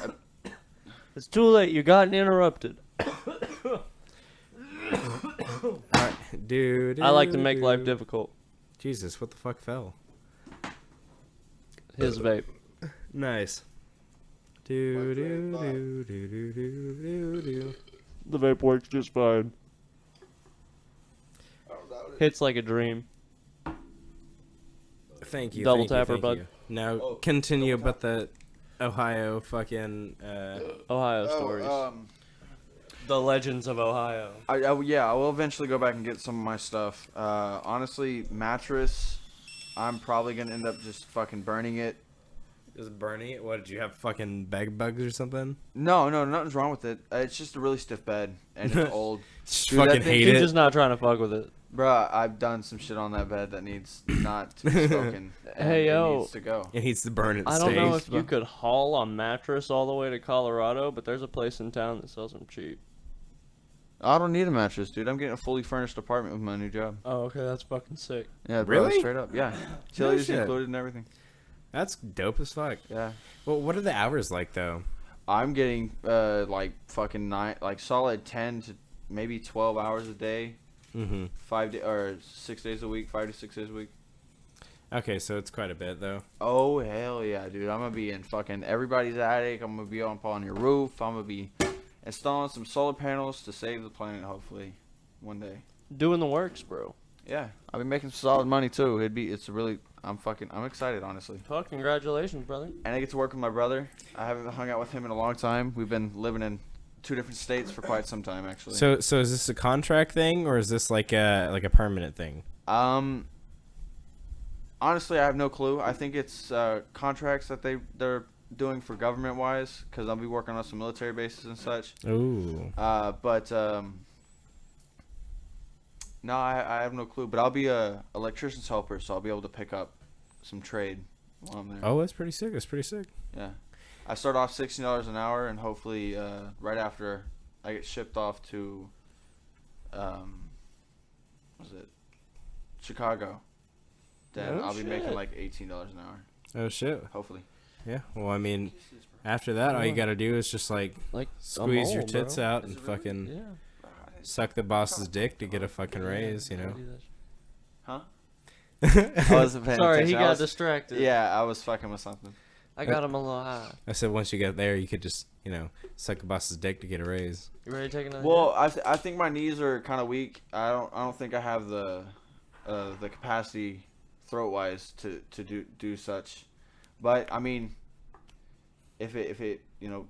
It's too late. You got interrupted. Dude, I like to make life difficult. Jesus, what the fuck fell? His vape. Nice. Do do do do do do do do. The vape works just fine. Hits like a dream. Thank you. Double thank you, tapper, thank bud. you. Now Oh, continue double about the Ohio fucking. Ohio stories. The legends of Ohio. I will eventually go back and get some of my stuff. Honestly, mattress, I'm probably gonna end up just fucking burning it. Just burning it? What did you have? Fucking bed bugs or something? No, nothing's wrong with it. It's just a really stiff bed and it's old. Just Dude, that fucking thing- hate He's it. just not trying to fuck with it. Bruh, I've done some shit on that bed that needs not to be spoken. and Hey, it yo. needs to go. It needs to burn it. I don't know stays. if you could haul a mattress all the way to Colorado, but there's a place in town that sells them cheap. I don't need a mattress, dude. I'm getting a fully furnished apartment with my new job. Oh, okay, that's fucking sick. Yeah, bro, Really? straight up. Yeah, chilies shit. included and everything. That's dope as fuck. Yeah, Well, what are the hours like though? I'm getting like fucking like solid 10 to maybe 12 hours a day, Mm-hmm. 6 days a week, 5 to 6 days a week. Okay, so it's quite a bit though. Oh hell yeah, dude! I'm gonna be in fucking everybody's attic. I'm gonna be up on your roof. I'm gonna be installing some solar panels to save the planet. Hopefully, one day. Doing the works, bro. Yeah, I'll be making some solid money too. I'm excited, honestly. Fuck, congratulations, brother. And I get to work with my brother. I haven't hung out with him in a long time. We've been living in 2 different states for quite some time, actually. So is this a contract thing or is this like a permanent thing? Honestly, I have no clue. I think it's contracts that they're doing for government wise, because I'll be working on some military bases and such. Ooh. No, I have no clue. But I'll be a electrician's helper, so I'll be able to pick up some trade while I'm there. Oh, that's pretty sick. That's pretty sick. Yeah. I start off $16 an hour, and hopefully, right after I get shipped off to, Chicago, then Oh, I'll be making shit. like $18 an hour. Oh shit. Hopefully. Yeah. Well, I mean, after that, all you gotta do is just like Like squeeze your mole, tits bro. out Is and it really? fucking Yeah. suck the boss's dick to get a fucking raise. You know. Huh? I wasn't paying Sorry, he attention. got distracted. Yeah, I was fucking with something. I got him a little high. I said once you get there, you could just suck the boss's dick to get a raise. You ready to take another Well, I think my knees are kind of weak. I don't think I have the capacity throat wise to do such. But I mean, if it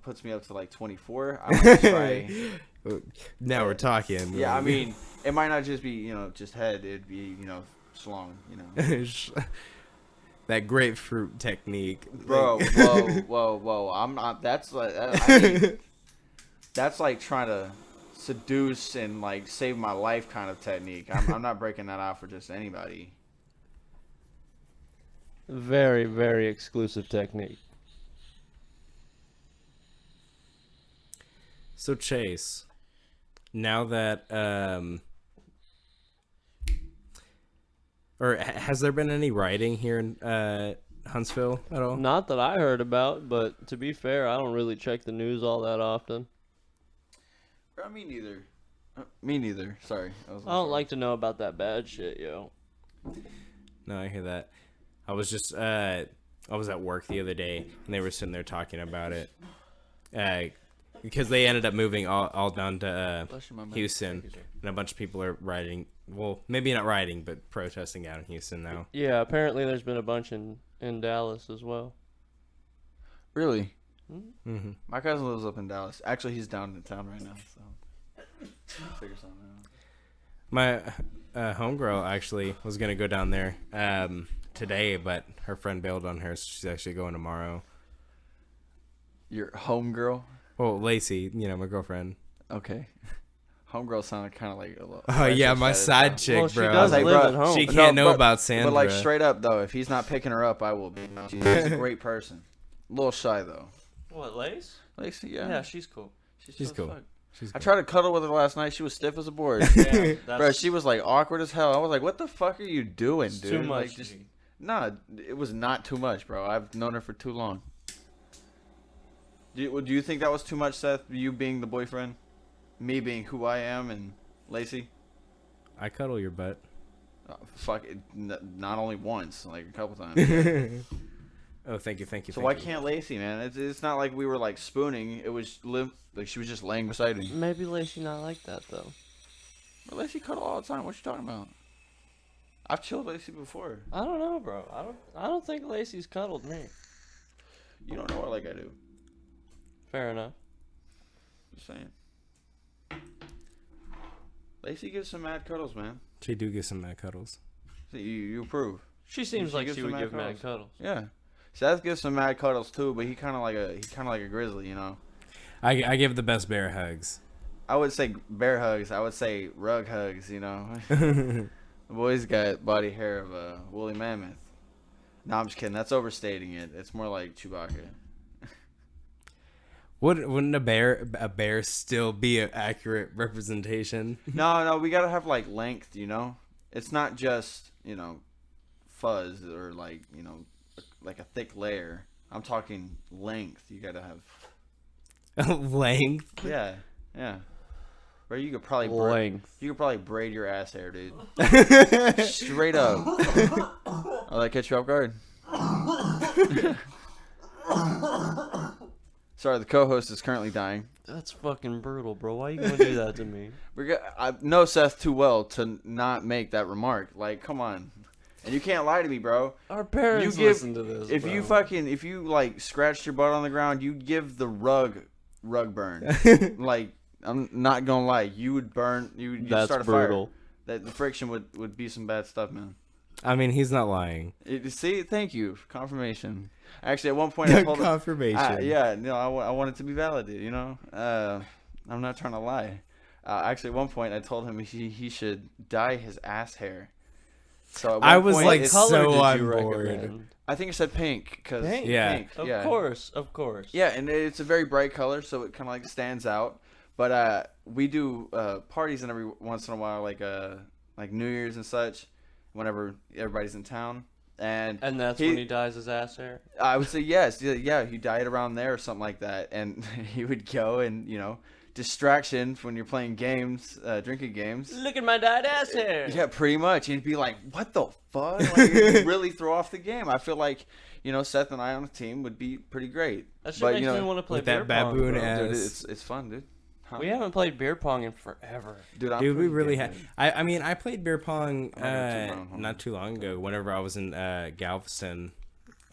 puts me up to like 24, I might try. Now we're talking. Yeah, I mean, it might not just be just head. It'd be schlong. That grapefruit technique. Bro, whoa. I'm not. That's like. I mean, that's like trying to seduce and like save my life kind of technique. I'm not breaking that out for just anybody. Very, very exclusive technique. So Chase, now that or has there been any rioting here in Huntsville at all? Not that I heard about, but to be fair, I don't really check the news all that often. Bro, me neither. Me neither. Sorry. I don't like to know about that bad shit, yo. No, I hear that. I was just I was at work the other day and they were sitting there talking about it. Because they ended up moving all down to Houston, and a bunch of people are rioting. Well, maybe not rioting, but protesting out in Houston now. Yeah, apparently there's been a bunch in Dallas as well. Really? Mm-hmm. My cousin lives up in Dallas. Actually, he's down in town right now, so I'll figure something out. My homegirl actually was gonna go down there today, but her friend bailed on her, so she's actually going tomorrow. Your homegirl? Well, Lacey, my girlfriend. Okay. Homegirl sounded kind of like a little. Oh yeah, my side chick, Well, bro. she does Like, live bro, at home. She can't know but- about Sandra. But like straight up though, if he's not picking her up, I will be. She's a great person. A little shy though. What, Lace? Lacey, yeah. Yeah, she's cool. She's cool. She's I cool. tried to cuddle with her last night. She was stiff as a board. Yeah, Bro, she was like awkward as hell. I was like, "What the fuck are you doing, dude?" too much. Like, just, nah, it was not too much, bro. I've known her for too long. Do you think that was too much, Seth? You being the boyfriend, me being who I am, and Lacey? I cuddle your butt. Fuck it, not only once, like a couple times. Oh, thank you. So why can't Lacey, man? It's not like we were like spooning. It was like she was just laying beside me. Maybe Lacey not like that though. But Lacey cuddle all the time. What you talking about? I've chilled Lacey before. I don't know, bro. I don't think Lacey's cuddled me. You don't know her like I do. Fair enough. Just saying. Lacey gives some mad cuddles, man. She do get some mad cuddles. See, you approve. She seems like gives she some would mad give mad cuddles. Yeah. Seth gives some mad cuddles too, but he kind of like a grizzly, you know. I give the best bear hugs. I would say bear hugs. I would say rug hugs, you know. The boy's got body hair of a woolly mammoth. No, I'm just kidding. That's overstating it. It's more like Chewbacca. Wouldn't a bear still be an accurate representation? No, we gotta have like length, you know. It's not just fuzz or like like a thick layer. I'm talking length. You gotta have Length. yeah. Bro, you could probably braid your ass hair, dude. Straight up. Oh, that catch you off guard. Sorry, the co-host is currently dying. That's fucking brutal, bro. Why you gonna do that to me? I know Seth too well to not make that remark. Like, come on. And you can't lie to me, bro. Our parents listen to this. If bro. if you like scratched your butt on the ground, you'd give the rug burn. Like, I'm not gonna lie, you would burn. You'd That's start a brutal. fire. That the friction would be some bad stuff, man. I mean, he's not lying. See, thank you for confirmation. Actually, at one point I told Confirmation. I want it to be validated. You know, I'm not trying to lie. Actually, at one point I told him he should dye his ass hair. So at one I was point, like it's- color so did on you board. recommend? I think it said pink because Pink? Yeah. Of course. Yeah, and it's a very bright color, so it kind of like stands out. But we do parties and every once in a while, like New Year's and such, whenever everybody's in town. And that's when he dyes his ass hair. I would say yes. Yeah, he died around there or something like that. And he would go and, distraction when you're playing games, drinking games. Look at my dyed ass hair. Yeah, pretty much. He'd be like, what the fuck? Like, it'd really throw off the game. I feel like, Seth and I on the team would be pretty great. That shit But, makes me want to play with beer that pong, baboon bro. ass. Dude, it's fun, dude. Huh? We haven't played beer pong in forever. Dude, I'm Dude, we pretty really good, had. dude. I mean, I played beer pong around home. not too long ago. Whenever I was in Galveston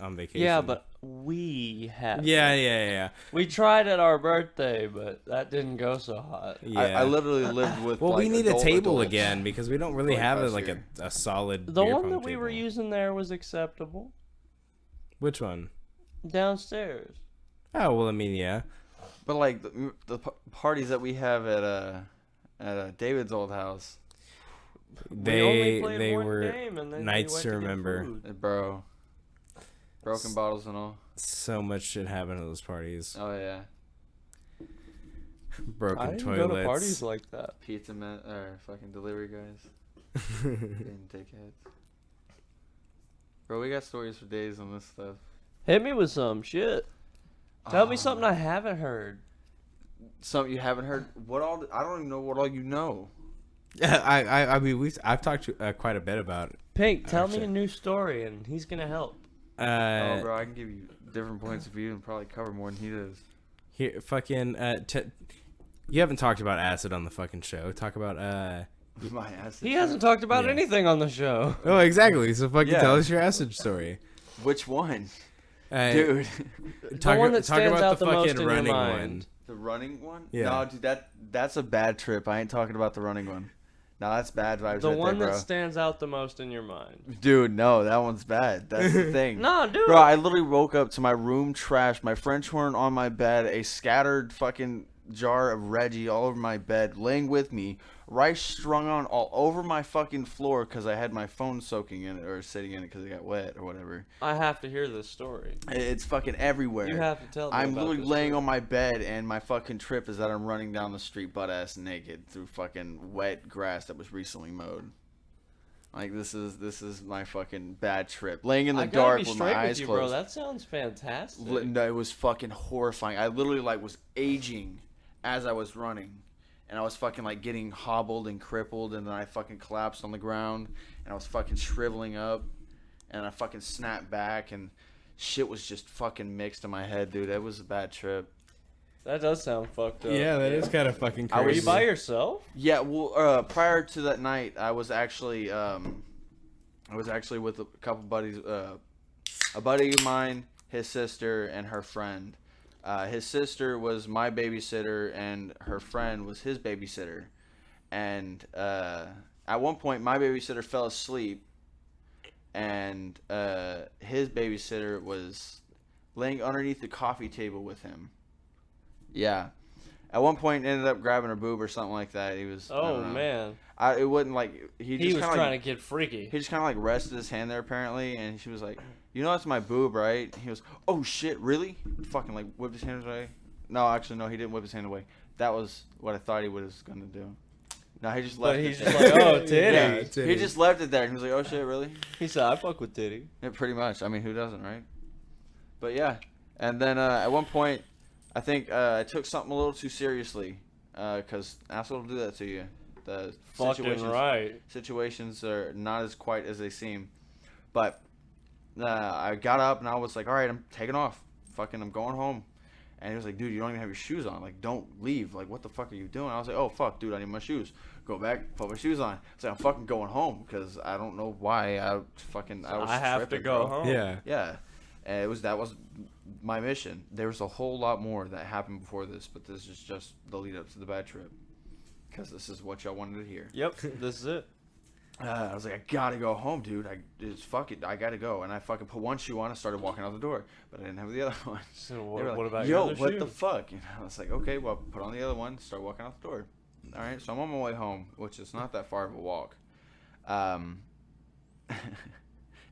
on vacation. Yeah, but we have. Yeah. We tried at our birthday, but that didn't go so hot. Yeah. I literally lived with. Well, we need a table adults. again because we don't really Like have last like year. a solid. The beer one pong that we were table. using there was acceptable. Which one? Downstairs. Oh well, I mean, yeah. But like the parties that we have at David's old house, We only played they one were game and then we nights went to get remember. food. bro, broken bottles and all. So much shit happened at those parties. Oh yeah, Broken I didn't toilets. go to parties like that. pizza men or fucking delivery guys and dickheads. Bro, we got stories for days on this stuff. Hit me with some shit. Tell me something I haven't heard. Something you haven't heard? What all? I don't even know what all you know. I mean, I've talked to, quite a bit about it. Pink, tell me Actually. a new story and he's gonna help. Oh, bro, I can give you different points of view and probably cover more than he does. Here, fucking, you haven't talked about acid on the fucking show. Talk about, My ass. He hasn't talked about Yeah. anything on the show. Oh, exactly. So fucking Yeah. tell us your acid story. Which one, Dude. dude? Talk, one that talk stands about out the the most fucking in your running mind. one. The running one? Yeah. No, dude, that's a bad trip. I ain't talking about the running one. No, that's bad vibes The right one there, that bro. stands out the most in your mind. Dude, no, that one's bad. That's the thing. Nah, dude. Bro, I literally woke up to my room trashed, my French horn on my bed, a scattered fucking jar of Reggie all over my bed, laying with me, rice strung on all over my fucking floor because I had my phone soaking in it or sitting in it because it got wet or whatever. I have to hear this story. It's fucking everywhere. You have to tell me I'm about literally this laying story. on my bed, and my fucking trip is that I'm running down the street butt ass naked through fucking wet grass that was recently mowed. Like this is my fucking bad trip. Laying in the I gotta dark be with straight my with eyes you, closed. bro. That sounds fantastic. No, it was fucking horrifying. I literally like was aging as I was running, and I was fucking like getting hobbled and crippled, and then I fucking collapsed on the ground, and I was fucking shriveling up, and I fucking snapped back, and shit was just fucking mixed in my head, dude. It was a bad trip. That does sound fucked up. Yeah, that is kind of fucking I crazy. Were you by yourself? Yeah, well, prior to that night, I was actually with a couple buddies, a buddy of mine, his sister, and her friend. His sister was my babysitter, and her friend was his babysitter. And at one point, my babysitter fell asleep, and his babysitter was laying underneath the coffee table with him. Yeah. At one point, ended up grabbing her boob or something like that. He was. I Oh don't know. man, It wasn't like he he just was kind of trying like, to get freaky. he just kind of like rested his hand there apparently, and she was like, "You know that's my boob, right?" He was, "Oh shit, really?" Fucking like whipped his hand away. No, actually no, he didn't whip his hand away. That was what I thought he was gonna do. No, he just left. But it he's there. just like, oh, Yeah, titty. titty. He just left it there, and he was like, "Oh shit, really?" He said, I fuck with titty. Yeah, pretty much. I mean, who doesn't, right? But yeah, and then at one point, I think I took something a little too seriously, because asshole will do that to you. The Fucking right. situations are not as quite as they seem, but I got up and I was like, all right, I'm taking off. Fucking, I'm going home. And he was like, dude, you don't even have your shoes on. Like, don't leave. Like, what the fuck are you doing? I was like, oh, fuck, dude, I need my shoes. Go back, put my shoes on. It's like, I'm fucking going home because I don't know why I was I have to tripping, go bro. home. Yeah. Yeah. And that was my mission. There was a whole lot more that happened before this, but this is just the lead up to the bad trip. Because this is what y'all wanted to hear. Yep, this is it. I was like, I gotta go home, dude. Fuck it, I gotta go. And I fucking put one shoe on and started walking out the door, but I didn't have the other one. So They what, were like, what about yo, your other what shoe? the fuck? And I was like, okay, well, put on the other one, start walking out the door. All right, so I'm on my way home, which is not that far of a walk.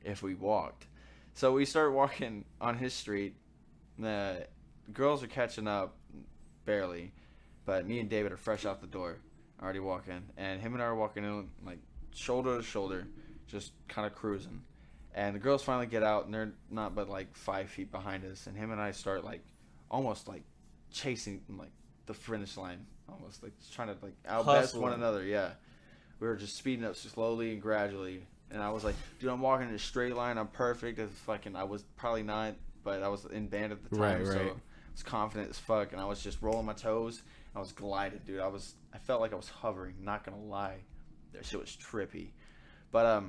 If we walked. So we start walking on his street. The girls are catching up, barely, but me and David are fresh out the door, already walking, and him and I are walking in like shoulder to shoulder, just kind of cruising. And the girls finally get out, and they're not but like 5 feet behind us, and him and I start like almost like chasing like the finish line, almost like just trying to like outbest one Hustling. another. Yeah, we were just speeding up slowly and gradually. And I was like, dude, I'm walking in a straight line. I'm perfect. As fucking, I was probably not, but I was in band at the time, Right, so right. I was confident as fuck. And I was just rolling my toes. I was glided, dude. I felt like I was hovering. Not gonna lie, that shit was trippy. But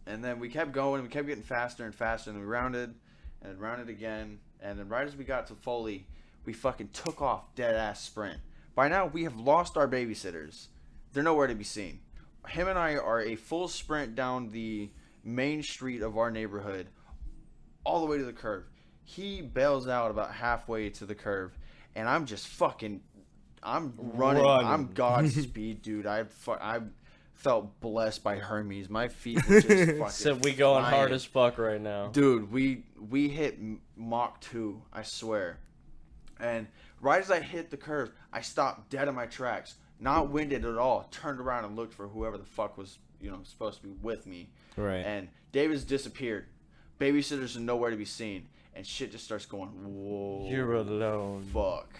and then we kept going. We kept getting faster and faster. And we rounded, and rounded again. And then right as we got to Foley, we fucking took off dead ass sprint. By now, we have lost our babysitters. They're nowhere to be seen. Him and I are a full sprint down the main street of our neighborhood, all the way to the curve. He bails out about halfway to the curve, and I'm just fucking, I'm running. I'm Godspeed, dude. I felt blessed by Hermes. My feet were just fucking. So we going flying. hard as fuck right now, Dude. We hit Mach 2, I swear. And right as I hit the curve, I stopped dead in my tracks, not winded at all. Turned around and looked for whoever the fuck was, supposed to be with me. Right. And David's disappeared. Babysitters are nowhere to be seen. And shit just starts going, whoa. you're alone. Fuck.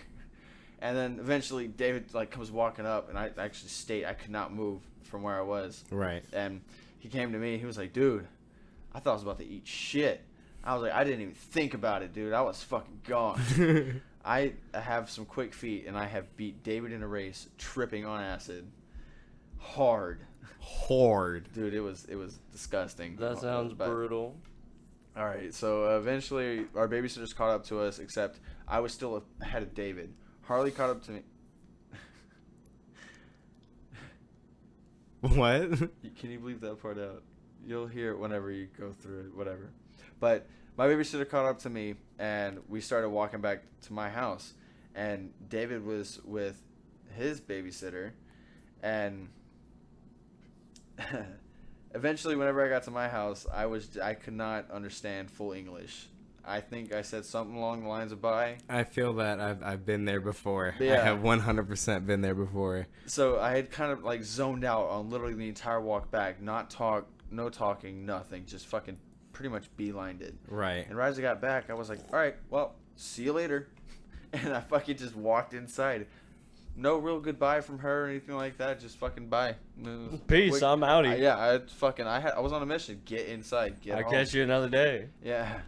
And then eventually David comes walking up, and I actually stayed. I could not move from where I was. Right. And he came to me. He was like, dude, I thought I was about to eat shit. I was like, I didn't even think about it, dude. I was fucking gone. I have some quick feet, and I have beat David in a race tripping on acid hard. Dude, it was disgusting. That sounds But- brutal. All right, so eventually our babysitters caught up to us, except I was still ahead of David. Harley caught up to me. What? Can you leave that part out? You'll hear it whenever you go through it, whatever. But my babysitter caught up to me, and we started walking back to my house. And David was with his babysitter, and eventually, whenever I got to my house, I could not understand full English. I think I said something along the lines of bye. I feel that I've been there before. Yeah. I have 100% been there before. So I had kind of zoned out on literally the entire walk back. No talking, nothing. Just fucking pretty much beelined it. Right. And right as I got back, I was like, all right, well, see you later. And I fucking just walked inside. No real goodbye from her or anything like that. Just fucking bye. Peace. Quick- I'm outie. Yeah, I was on a mission. Get inside. Get I'll home. catch you another day. Yeah.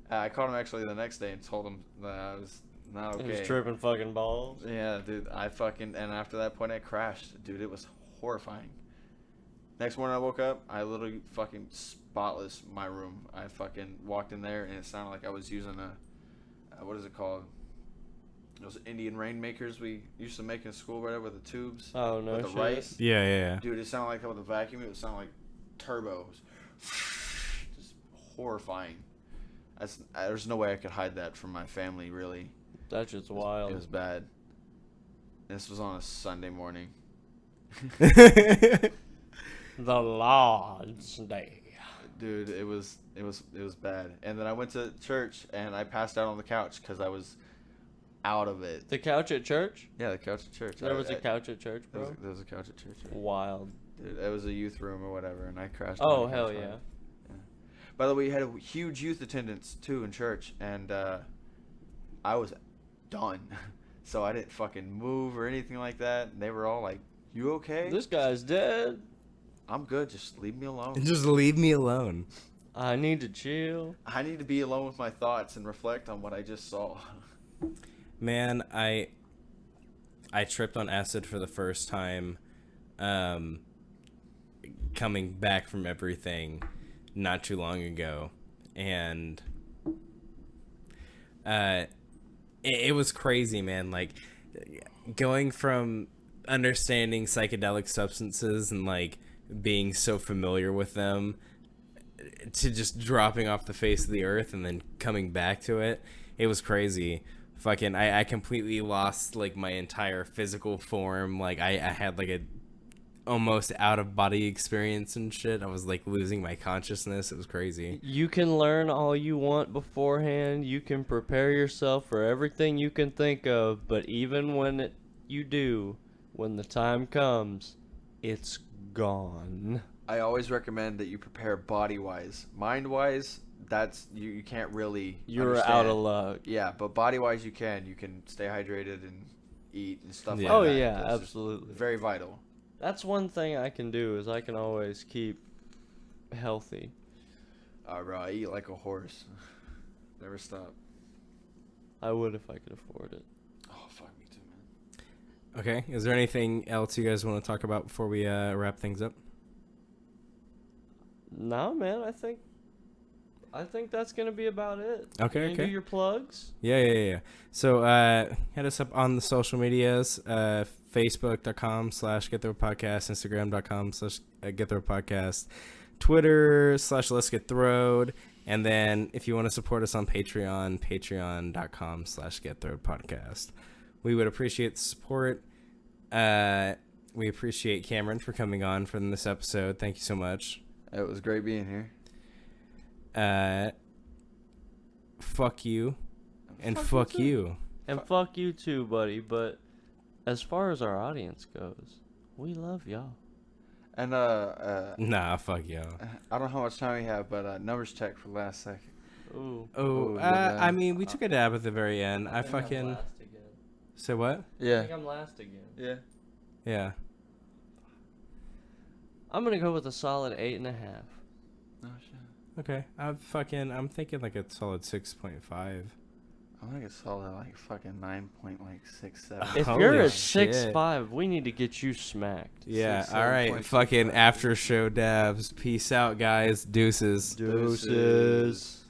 I called him actually the next day and told him that I was not okay. Just tripping fucking balls. Yeah, dude. And after that point, I crashed. Dude, it was horrifying. Next morning I woke up, I literally fucking spotless my room. I fucking walked in there, and it sounded like I was using what is it called? Those Indian rainmakers we used to make in school, right, with the tubes. Oh, no with the shit. rice. Yeah. Dude, it sounded like with a vacuum. It would sound like turbos. Just horrifying. There's no way I could hide that from my family, really. That's just wild. It was bad. This was on a Sunday morning. The Lord's Day. Dude, it was bad. And then I went to church, and I passed out on the couch because I was out of it. The couch at church? Yeah, the couch at church. There was a couch at church, bro? There was a couch at church. Wild. Dude, it was a youth room or whatever, and I crashed. Oh, on the hell couch. yeah. By the way, we had a huge youth attendance too in church, and I was done, so I didn't fucking move or anything like that. And they were all like, "You okay?" This guy's dead. I'm good. Just leave me alone. Just leave me alone. I need to chill. I need to be alone with my thoughts and reflect on what I just saw. Man, I tripped on acid for the first time coming back from everything not too long ago, and it was crazy, man. Like, going from understanding psychedelic substances and like being so familiar with them to just dropping off the face of the earth and then coming back to it, it was crazy. Fucking, I completely lost like my entire physical form. Like I had like a almost out of body experience and shit. I was like losing my consciousness. It was crazy. You can learn all you want beforehand. You can prepare yourself for everything you can think of. But even when you do, when the time comes, it's gone. I always recommend that you prepare body-wise. Mind-wise, that's you can't really You're understand. out of luck. Yeah, but body-wise you can stay hydrated and eat and stuff Yeah. like that. Oh yeah, That's just absolutely. very vital. That's one thing I can do is I can always keep healthy. Bro, I eat like a horse. Never stop. I would if I could afford it. Oh, fuck me too, man. Okay, is there anything else you guys want to talk about before we wrap things up? No, man, I think that's gonna be about it. Okay, You okay. do your plugs. Yeah. So hit us up on the social medias, Facebook.com/GetThroughtPodcast, Instagram.com/GetThroughtPodcast, Twitter /Let's Get Throwed, And then if you want to support us on Patreon, patreon.com/GetThroatPodcast. We would appreciate the support. We appreciate Cameron for coming on for this episode. Thank you so much. It was great being here. Fuck you. And fuck you. And fuck you too, buddy. But as far as our audience goes, we love y'all. And Nah, fuck y'all. I don't know how much time we have, but numbers check for last second. Ooh. Oh, I mean, we took a dab at the very end. I fucking... I'm last again. Say what? I Yeah. think I'm last again. Yeah. Yeah. I'm gonna go with a solid 8.5. Oh shit. Okay. I'm thinking like a solid 6.5. I'm gonna get solid like fucking 9.67. If Holy you're at shit. 6'5", we need to get you smacked. Yeah, 6, all right. 7.25. Fucking after show dabs. Peace out, guys. Deuces. Deuces.